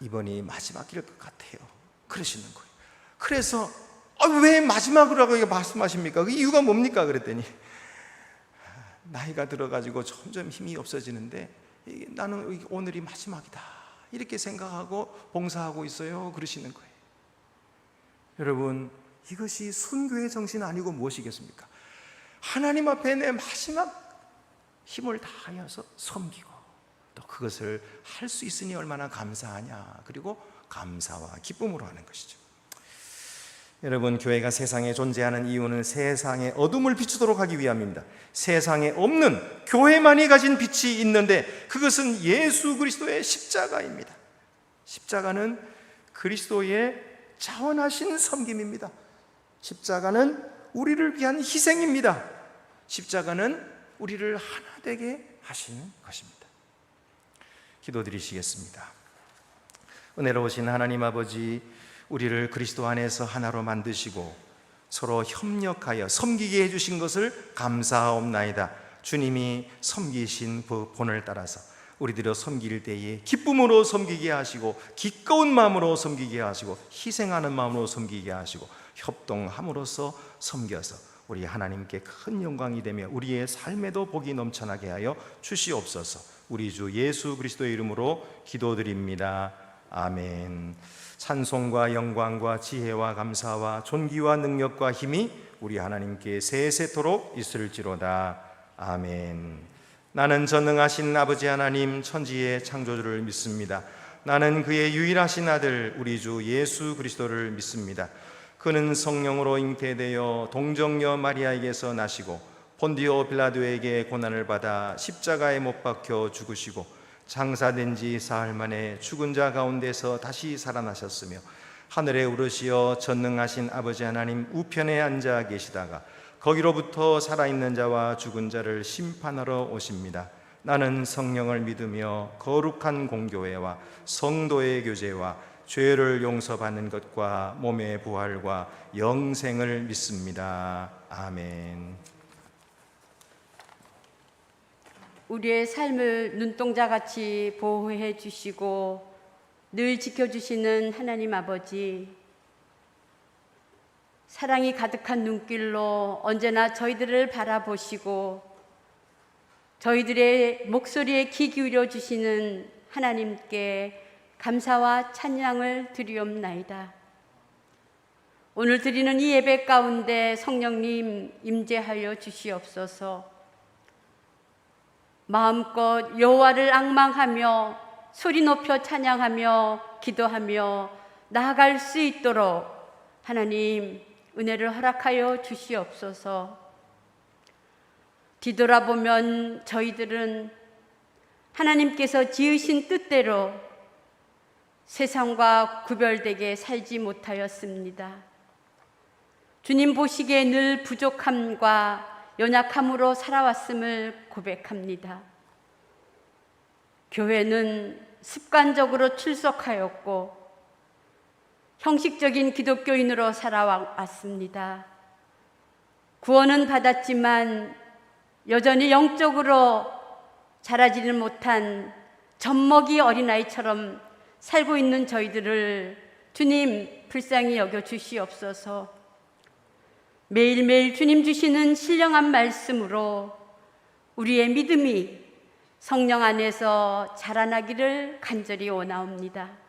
이번이 마지막 일 것 같아요, 그러시는 거예요. 그래서 왜 마지막이라고 말씀하십니까? 그 이유가 뭡니까? 그랬더니 나이가 들어가지고 점점 힘이 없어지는데 나는 오늘이 마지막이다 이렇게 생각하고 봉사하고 있어요, 그러시는 거예요. 여러분, 이것이 순교의 정신 아니고 무엇이겠습니까? 하나님 앞에 내 마지막 힘을 다하여서 섬기고 또 그것을 할 수 있으니 얼마나 감사하냐, 그리고 감사와 기쁨으로 하는 것이죠. 여러분, 교회가 세상에 존재하는 이유는 세상의 어둠을 비추도록 하기 위함입니다. 세상에 없는 교회만이 가진 빛이 있는데 그것은 예수 그리스도의 십자가입니다. 십자가는 그리스도의 자원하신 섬김입니다. 십자가는 우리를 위한 희생입니다. 십자가는 우리를 하나 되게 하시는 것입니다. 기도드리시겠습니다. 은혜로우신 하나님 아버지, 우리를 그리스도 안에서 하나로 만드시고 서로 협력하여 섬기게 해주신 것을 감사하옵나이다. 주님이 섬기신 그 본을 따라서 우리들을 섬길 때에 기쁨으로 섬기게 하시고 기꺼운 마음으로 섬기게 하시고 희생하는 마음으로 섬기게 하시고 협동함으로써 섬겨서 우리 하나님께 큰 영광이 되며 우리의 삶에도 복이 넘쳐나게 하여 주시옵소서. 우리 주 예수 그리스도의 이름으로 기도드립니다. 아멘. 찬송과 영광과 지혜와 감사와 존귀와 능력과 힘이 우리 하나님께 세세토록 있을지로다. 아멘. 나는 전능하신 아버지 하나님 천지의 창조주를 믿습니다. 나는 그의 유일하신 아들 우리 주 예수 그리스도를 믿습니다. 그는 성령으로 잉태되어 동정녀 마리아에게서 나시고 본디오 빌라도에게 고난을 받아 십자가에 못 박혀 죽으시고 장사된 지 사흘 만에 죽은 자 가운데서 다시 살아나셨으며 하늘에 오르시어 전능하신 아버지 하나님 우편에 앉아 계시다가 거기로부터 살아있는 자와 죽은 자를 심판하러 오십니다. 나는 성령을 믿으며 거룩한 공교회와 성도의 교제와 죄를 용서받는 것과 몸의 부활과 영생을 믿습니다. 아멘. 우리의 삶을 눈동자같이 보호해 주시고 늘 지켜주시는 하나님 아버지, 사랑이 가득한 눈길로 언제나 저희들을 바라보시고 저희들의 목소리에 귀 기울여 주시는 하나님께 감사와 찬양을 드리옵나이다. 오늘 드리는 이 예배 가운데 성령님 임재하여 주시옵소서. 마음껏 여호와를 앙망하며 소리 높여 찬양하며 기도하며 나아갈 수 있도록 하나님 은혜를 허락하여 주시옵소서. 뒤돌아보면 저희들은 하나님께서 지으신 뜻대로 세상과 구별되게 살지 못하였습니다. 주님 보시기에 늘 부족함과 연약함으로 살아왔음을 고백합니다. 교회는 습관적으로 출석하였고 형식적인 기독교인으로 살아왔습니다. 구원은 받았지만 여전히 영적으로 자라지는 못한 젖먹이 어린아이처럼 살고 있는 저희들을 주님 불쌍히 여겨 주시옵소서. 매일매일 주님 주시는 신령한 말씀으로 우리의 믿음이 성령 안에서 자라나기를 간절히 원하옵니다.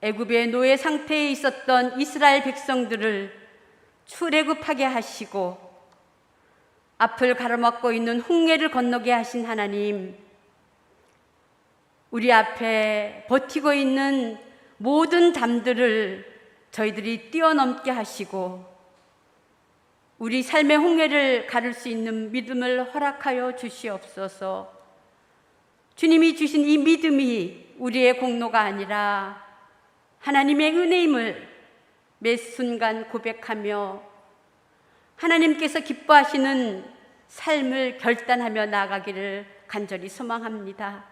애굽의 노예 상태에 있었던 이스라엘 백성들을 출애굽하게 하시고 앞을 가로막고 있는 홍해를 건너게 하신 하나님, 우리 앞에 버티고 있는 모든 담들을 저희들이 뛰어넘게 하시고 우리 삶의 홍해를 가를 수 있는 믿음을 허락하여 주시옵소서. 주님이 주신 이 믿음이 우리의 공로가 아니라 하나님의 은혜임을 매 순간 고백하며 하나님께서 기뻐하시는 삶을 결단하며 나아가기를 간절히 소망합니다.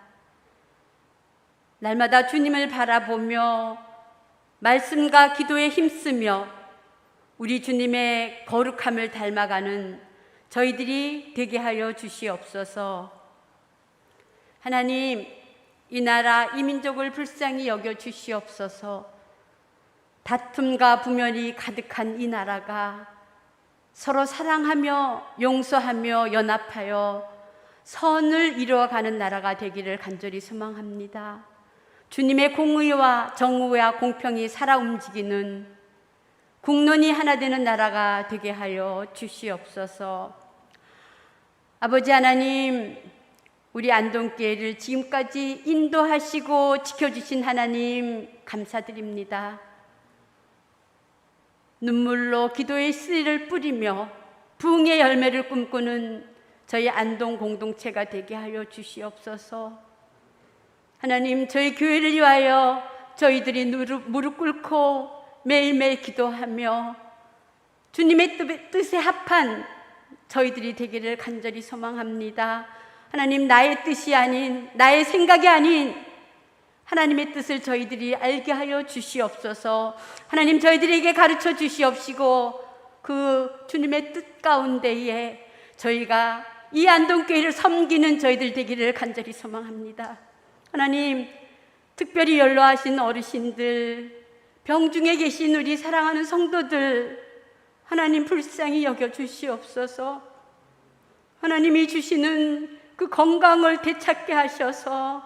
날마다 주님을 바라보며 말씀과 기도에 힘쓰며 우리 주님의 거룩함을 닮아가는 저희들이 되게 하여 주시옵소서. 하나님, 이 나라 이 민족을 불쌍히 여겨 주시옵소서. 다툼과 분열이 가득한 이 나라가 서로 사랑하며 용서하며 연합하여 선을 이루어가는 나라가 되기를 간절히 소망합니다. 주님의 공의와 정의와 공평이 살아 움직이는 국론이 하나 되는 나라가 되게 하여 주시옵소서. 아버지 하나님, 우리 안동교회를 지금까지 인도하시고 지켜주신 하나님 감사드립니다. 눈물로 기도의 씨를 뿌리며 부흥의 열매를 꿈꾸는 저희 안동 공동체가 되게 하여 주시옵소서. 하나님, 저희 교회를 위하여 저희들이 무릎 꿇고 매일매일 기도하며 주님의 뜻에 합한 저희들이 되기를 간절히 소망합니다. 하나님, 나의 뜻이 아닌, 나의 생각이 아닌 하나님의 뜻을 저희들이 알게 하여 주시옵소서. 하나님, 저희들에게 가르쳐 주시옵시고 그 주님의 뜻 가운데에 저희가 이 안동교회를 섬기는 저희들 되기를 간절히 소망합니다. 하나님, 특별히 연로하신 어르신들, 병중에 계신 우리 사랑하는 성도들, 하나님 불쌍히 여겨 주시옵소서. 하나님이 주시는 그 건강을 되찾게 하셔서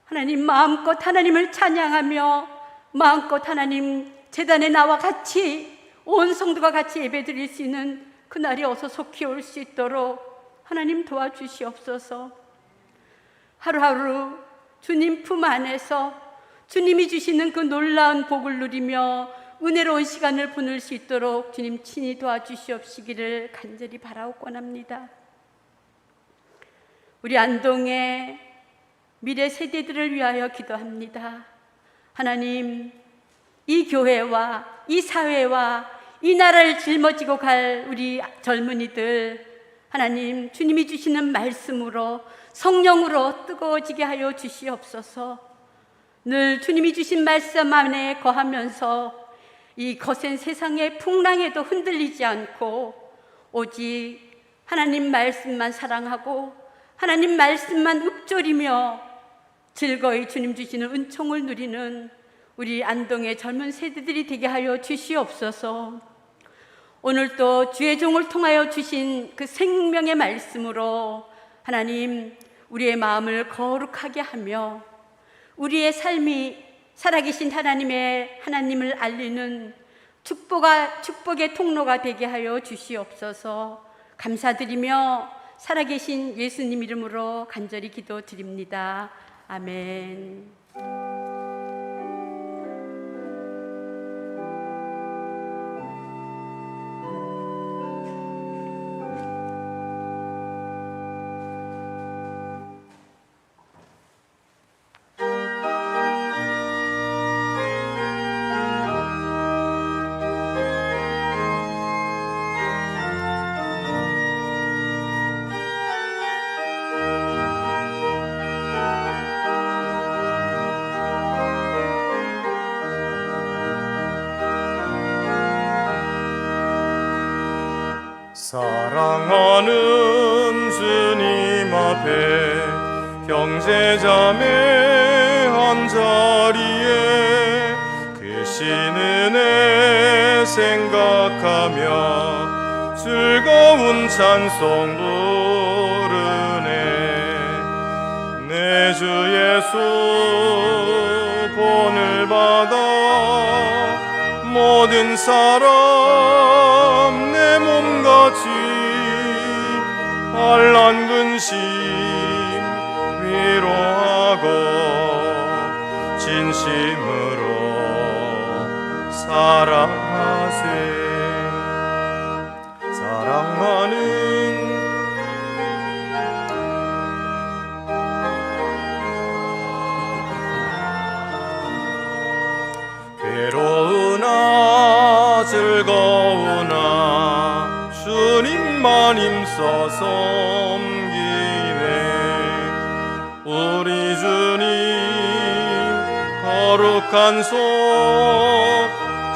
하나님 마음껏 하나님을 찬양하며 마음껏 하나님 제단에 나와 같이 온 성도가 같이 예배드릴 수 있는 그날이 어서 속히 올 수 있도록 하나님 도와주시옵소서. 하루하루 주님 품 안에서 주님이 주시는 그 놀라운 복을 누리며 은혜로운 시간을 보낼 수 있도록 주님 친히 도와주시옵시기를 간절히 바라옵곤합니다. 우리 안동의 미래 세대들을 위하여 기도합니다. 하나님, 이 교회와 이 사회와 이 나라를 짊어지고 갈 우리 젊은이들, 하나님 주님이 주시는 말씀으로 성령으로 뜨거워지게 하여 주시옵소서. 늘 주님이 주신 말씀 안에 거하면서 이 거센 세상의 풍랑에도 흔들리지 않고 오직 하나님 말씀만 사랑하고 하나님 말씀만 읊조리며 즐거이 주님 주시는 은총을 누리는 우리 안동의 젊은 세대들이 되게 하여 주시옵소서. 오늘도 주의 종을 통하여 주신 그 생명의 말씀으로 하나님 우리의 마음을 거룩하게 하며 우리의 삶이 살아계신 하나님을 알리는 축복의 통로가 되게 하여 주시옵소서. 감사드리며 살아계신 예수님 이름으로 간절히 기도드립니다. 아멘. 사랑하는 주님 앞에 형제자매 한자리에 계시는 애 생각하며 즐거운 찬송 부르네. 내 주 예수 본을 받아 모든 사람 내 몸같이 환난 근심 위로하고 진심으로 사랑하세. 사랑하는 괴로우나 즐거우나 주님만 힘써 섬기네. 우리 주님 거룩한 손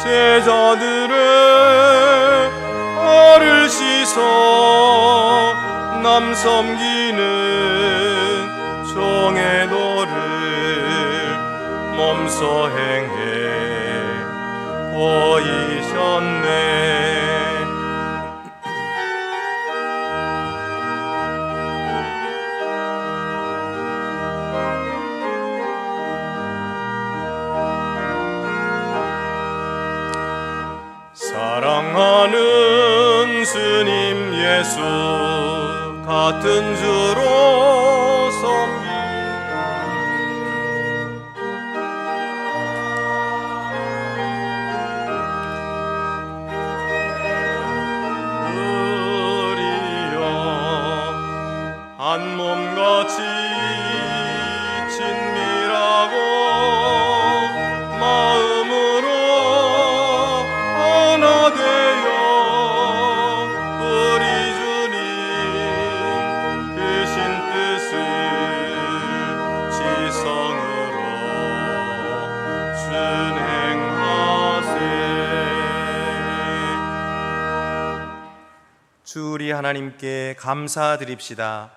제자들의 발을 씻어 남 섬기는 종의 도를 몸소 행해 보이셨네. 사랑하는 주님 예수 같은 주로 우리여 한 몸같이 친밀하고 마음으로 하나 되어 우리 주님 크신 뜻을 지성으로 준행하세. 주 우리 하나님께 감사드립시다.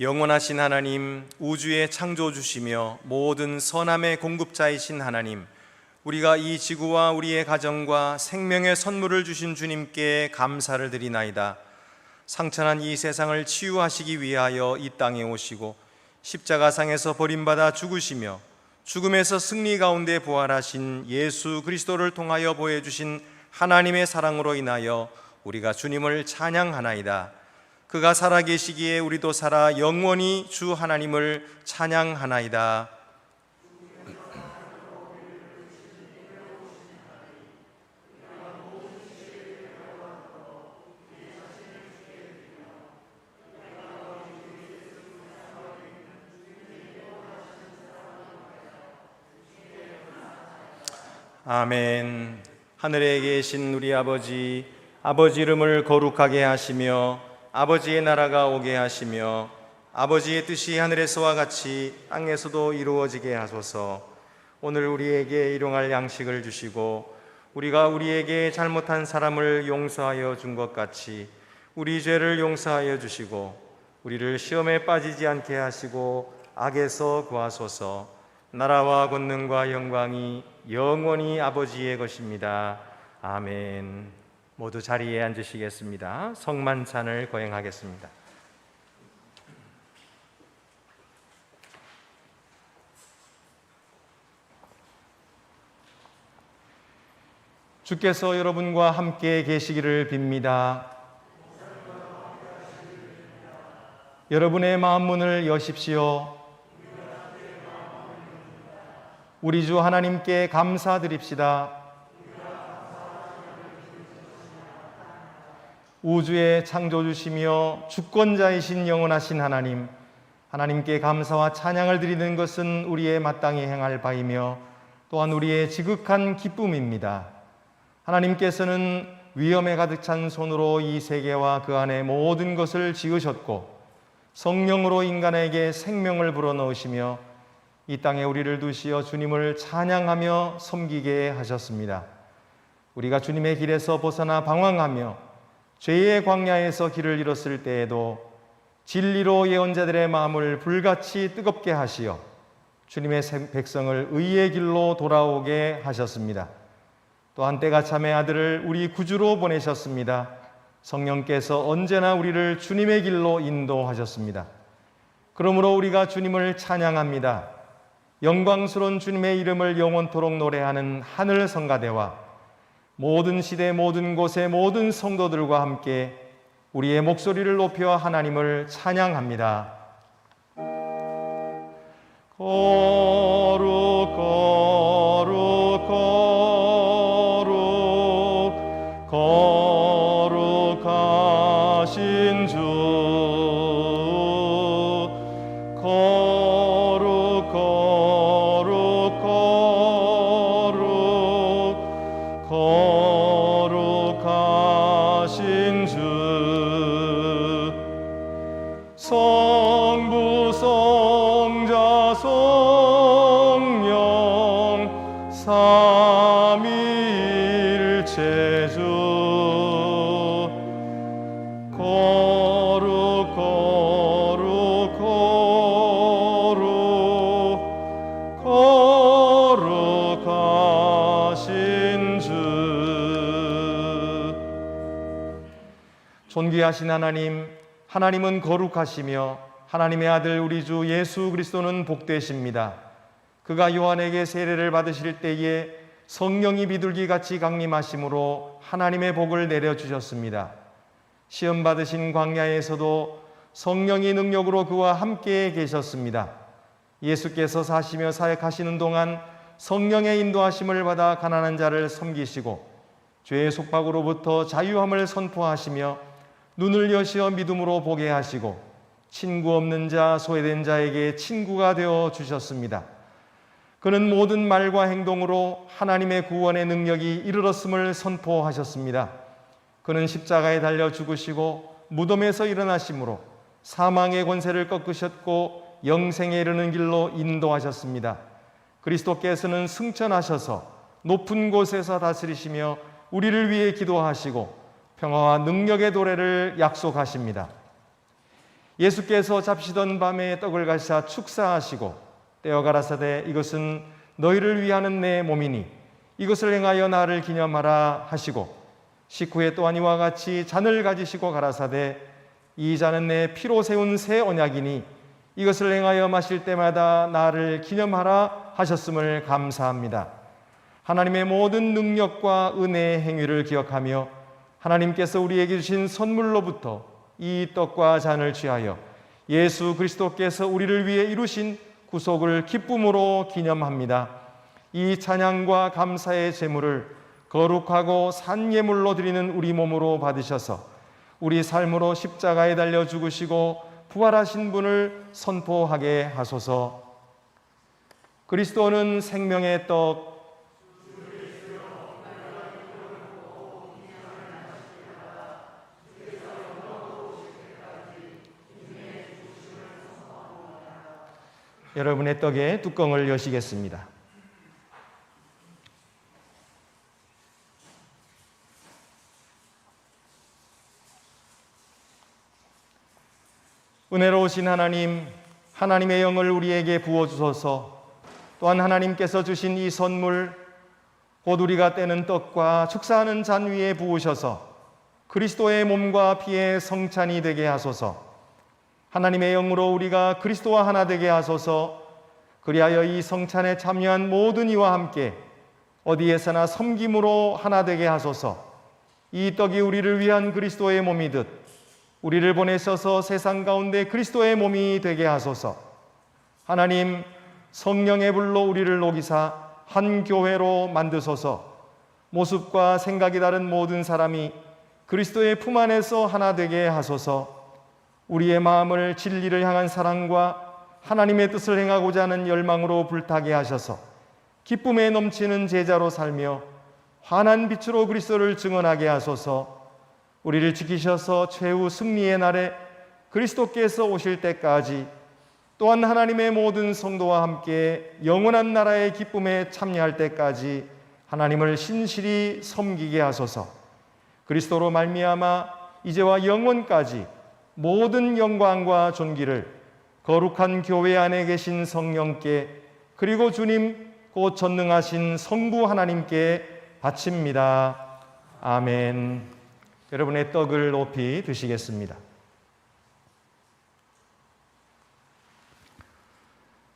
영원하신 하나님, 우주의 창조주시며 모든 선함의 공급자이신 하나님, 우리가 이 지구와 우리의 가정과 생명의 선물을 주신 주님께 감사를 드리나이다. 상처난 이 세상을 치유하시기 위하여 이 땅에 오시고 십자가상에서 버림받아 죽으시며 죽음에서 승리 가운데 부활하신 예수 그리스도를 통하여 보여주신 하나님의 사랑으로 인하여 우리가 주님을 찬양하나이다. 그가 살아계시기에 우리도 살아 영원히 주 하나님을 찬양하나이다. 아멘. 하늘에 계신 우리 아버지, 아버지 이름을 거룩하게 하시며 아버지의 나라가 오게 하시며 아버지의 뜻이 하늘에서와 같이 땅에서도 이루어지게 하소서. 오늘 우리에게 일용할 양식을 주시고 우리가 우리에게 잘못한 사람을 용서하여 준 것 같이 우리 죄를 용서하여 주시고 우리를 시험에 빠지지 않게 하시고 악에서 구하소서. 나라와 권능과 영광이 영원히 아버지의 것입니다. 아멘. 모두 자리에 앉으시겠습니다. 성만찬을 거행하겠습니다. 주께서 여러분과 함께 계시기를 빕니다. 여러분의 마음 문을 여십시오. 우리 주 하나님께 감사드립시다. 우주의 창조주시며 주권자이신 영원하신 하나님, 하나님께 감사와 찬양을 드리는 것은 우리의 마땅히 행할 바이며 또한 우리의 지극한 기쁨입니다. 하나님께서는 위엄에 가득 찬 손으로 이 세계와 그 안에 모든 것을 지으셨고 성령으로 인간에게 생명을 불어넣으시며 이 땅에 우리를 두시어 주님을 찬양하며 섬기게 하셨습니다. 우리가 주님의 길에서 벗어나 방황하며 죄의 광야에서 길을 잃었을 때에도 진리로 예언자들의 마음을 불같이 뜨겁게 하시어 주님의 백성을 의의 길로 돌아오게 하셨습니다. 또한 때가 참의 아들을 우리 구주로 보내셨습니다. 성령께서 언제나 우리를 주님의 길로 인도하셨습니다. 그러므로 우리가 주님을 찬양합니다. 영광스러운 주님의 이름을 영원토록 노래하는 하늘 성가대와 모든 시대 모든 곳의 모든 성도들과 함께 우리의 목소리를 높여 하나님을 찬양합니다. 거룩 거룩 거룩 거룩하신 주 거룩 거룩 거룩 거룩하신 주 성부 성자 성령 삼위일체주 거룩 거룩 거룩 거룩하신 주 존귀하신 하나님, 하나님은 거룩하시며 하나님의 아들 우리 주 예수 그리스도는 복되십니다. 그가 요한에게 세례를 받으실 때에 성령이 비둘기같이 강림하심으로 하나님의 복을 내려주셨습니다. 시험 받으신 광야에서도 성령의 능력으로 그와 함께 계셨습니다. 예수께서 사시며 사역하시는 동안 성령의 인도하심을 받아 가난한 자를 섬기시고 죄의 속박으로부터 자유함을 선포하시며 눈을 여시어 믿음으로 보게 하시고 친구 없는 자, 소외된 자에게 친구가 되어 주셨습니다. 그는 모든 말과 행동으로 하나님의 구원의 능력이 이르렀음을 선포하셨습니다. 그는 십자가에 달려 죽으시고 무덤에서 일어나심으로 사망의 권세를 꺾으셨고 영생에 이르는 길로 인도하셨습니다. 그리스도께서는 승천하셔서 높은 곳에서 다스리시며 우리를 위해 기도하시고 평화와 능력의 도래를 약속하십니다. 예수께서 잡시던 밤에 떡을 가시사 축사하시고 떼어 가라사대 이것은 너희를 위하는 내 몸이니 이것을 행하여 나를 기념하라 하시고 식후에 또한 이와 같이 잔을 가지시고 가라사대 이 잔은 내 피로 세운 새 언약이니 이것을 행하여 마실 때마다 나를 기념하라 하셨음을 감사합니다. 하나님의 모든 능력과 은혜의 행위를 기억하며 하나님께서 우리에게 주신 선물로부터 이 떡과 잔을 취하여 예수 그리스도께서 우리를 위해 이루신 구속을 기쁨으로 기념합니다. 이 찬양과 감사의 제물을 거룩하고 산 예물로 드리는 우리 몸으로 받으셔서 우리 삶으로 십자가에 달려 죽으시고 부활하신 분을 선포하게 하소서. 그리스도는 생명의 떡, 여러분의 떡에 뚜껑을 여시겠습니다. 은혜로우신 하나님, 하나님의 영을 우리에게 부어주소서. 또한 하나님께서 주신 이 선물, 곧 우리가 떼는 떡과 축사하는 잔 위에 부으셔서 그리스도의 몸과 피의 성찬이 되게 하소서. 하나님의 영으로 우리가 그리스도와 하나 되게 하소서. 그리하여 이 성찬에 참여한 모든 이와 함께 어디에서나 섬김으로 하나 되게 하소서. 이 떡이 우리를 위한 그리스도의 몸이듯 우리를 보내셔서 세상 가운데 그리스도의 몸이 되게 하소서. 하나님, 성령의 불로 우리를 녹이사 한 교회로 만드소서. 모습과 생각이 다른 모든 사람이 그리스도의 품 안에서 하나 되게 하소서. 우리의 마음을 진리를 향한 사랑과 하나님의 뜻을 행하고자 하는 열망으로 불타게 하셔서 기쁨에 넘치는 제자로 살며 환한 빛으로 그리스도를 증언하게 하소서. 우리를 지키셔서 최후 승리의 날에 그리스도께서 오실 때까지 또한 하나님의 모든 성도와 함께 영원한 나라의 기쁨에 참여할 때까지 하나님을 신실히 섬기게 하소서. 그리스도로 말미암아 이제와 영원까지 모든 영광과 존귀를 거룩한 교회 안에 계신 성령께 그리고 주님 곧 전능하신 성부 하나님께 바칩니다. 아멘. 여러분의 떡을 높이 드시겠습니다.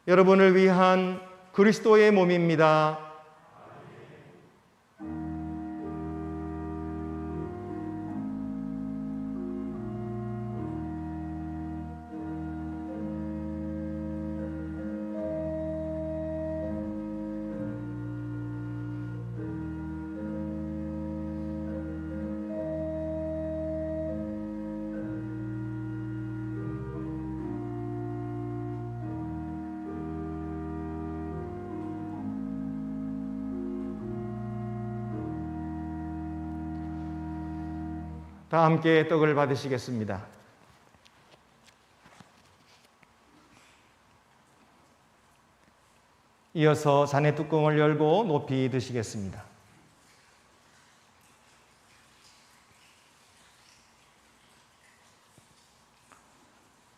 여러분을 위한 그리스도의 몸입니다. 다 함께 떡을 받으시겠습니다. 이어서 잔의 뚜껑을 열고 높이 드시겠습니다.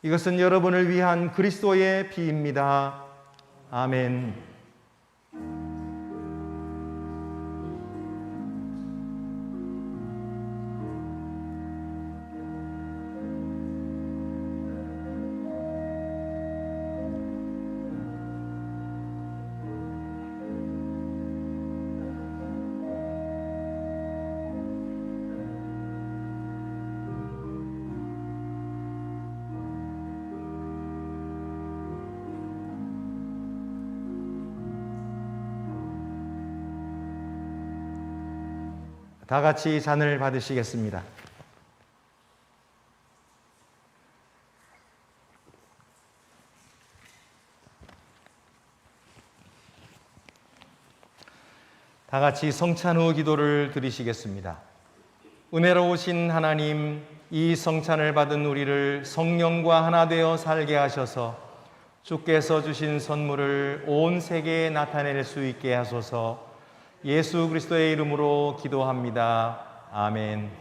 이것은 여러분을 위한 그리스도의 피입니다. 아멘. 다 같이 잔을 받으시겠습니다. 다 같이 성찬 후 기도를 드리시겠습니다. 은혜로우신 하나님, 이 성찬을 받은 우리를 성령과 하나 되어 살게 하셔서 주께서 주신 선물을 온 세계에 나타낼 수 있게 하소서. 예수 그리스도의 이름으로 기도합니다. 아멘.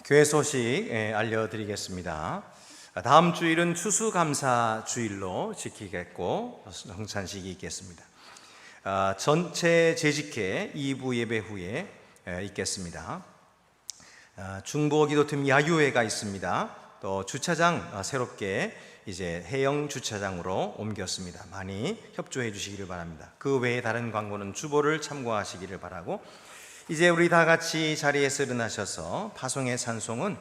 교회 소식 알려드리겠습니다. 다음 주일은 추수감사 주일로 지키겠고 성찬식이 있겠습니다. 전체 재직회 2부 예배 후에 있겠습니다. 중보 기도팀 야유회가 있습니다. 또 주차장 새롭게 이제 해영 주차장으로 옮겼습니다. 많이 협조해 주시기를 바랍니다. 그 외에 다른 광고는 주보를 참고하시기를 바라고, 이제 우리 다 같이 자리에서 일어나셔서 파송의 찬송은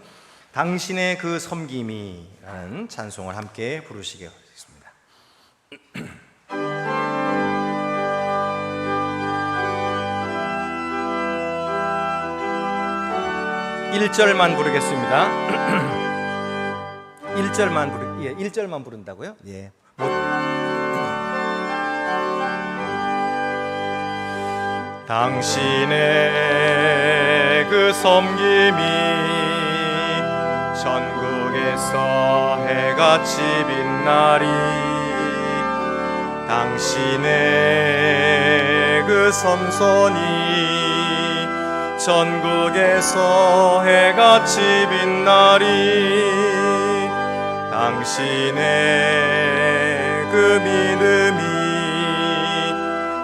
당신의 그 섬김이라는 찬송을 함께 부르시기 바랍니다. 1절만 부르겠습니다. 1절만 부른다고요? 예. 당신의 그 섬김이 전국에서 해같이 빛나리. 당신의 그 섬손이 전국에서 해같이 빛나리. 당신의 그 믿음이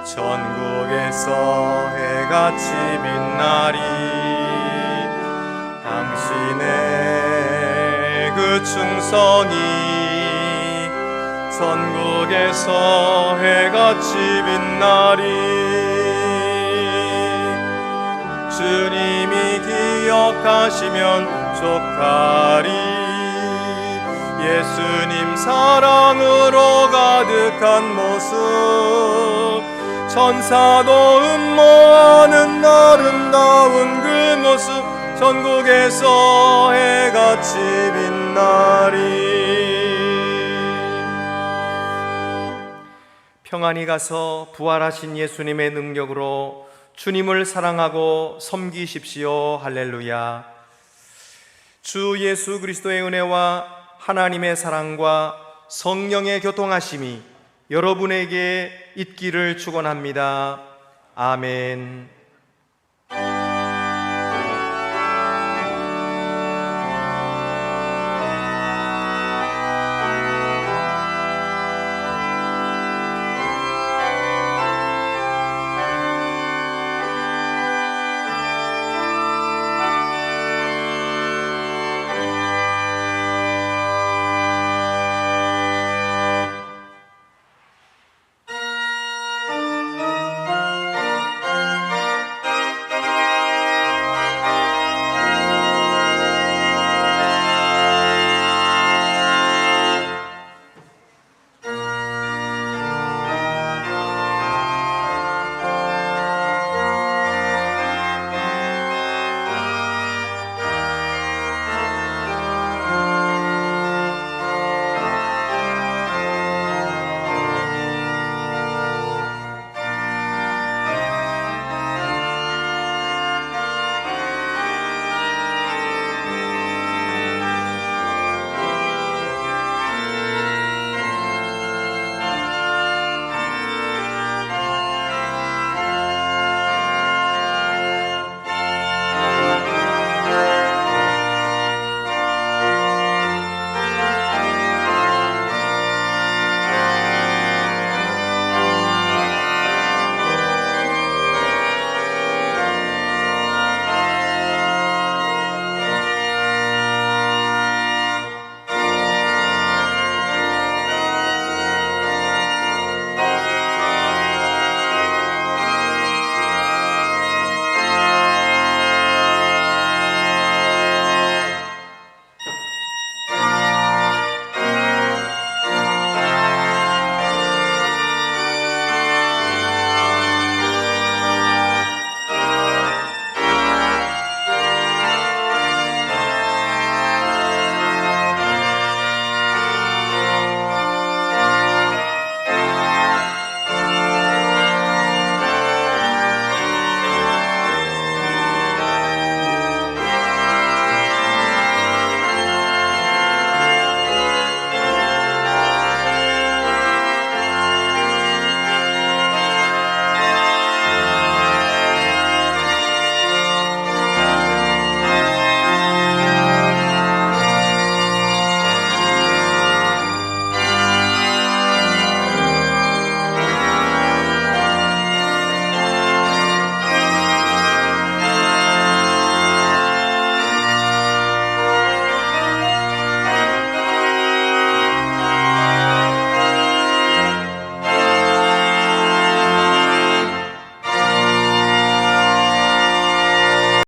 전국에서 해같이 빛나리. 당신의 그 충성이 전국에서 해같이 빛나리. 주님이 기억하시면 족하리. 예수님 사랑으로 가득한 모습, 천사도 음모하는 아름다운 그 모습, 전국에서 해같이 빛나리. 평안히 가서 부활하신 예수님의 능력으로 주님을 사랑하고 섬기십시오. 할렐루야. 주 예수 그리스도의 은혜와 하나님의 사랑과 성령의 교통하심이 여러분에게 있기를 축원합니다. 아멘.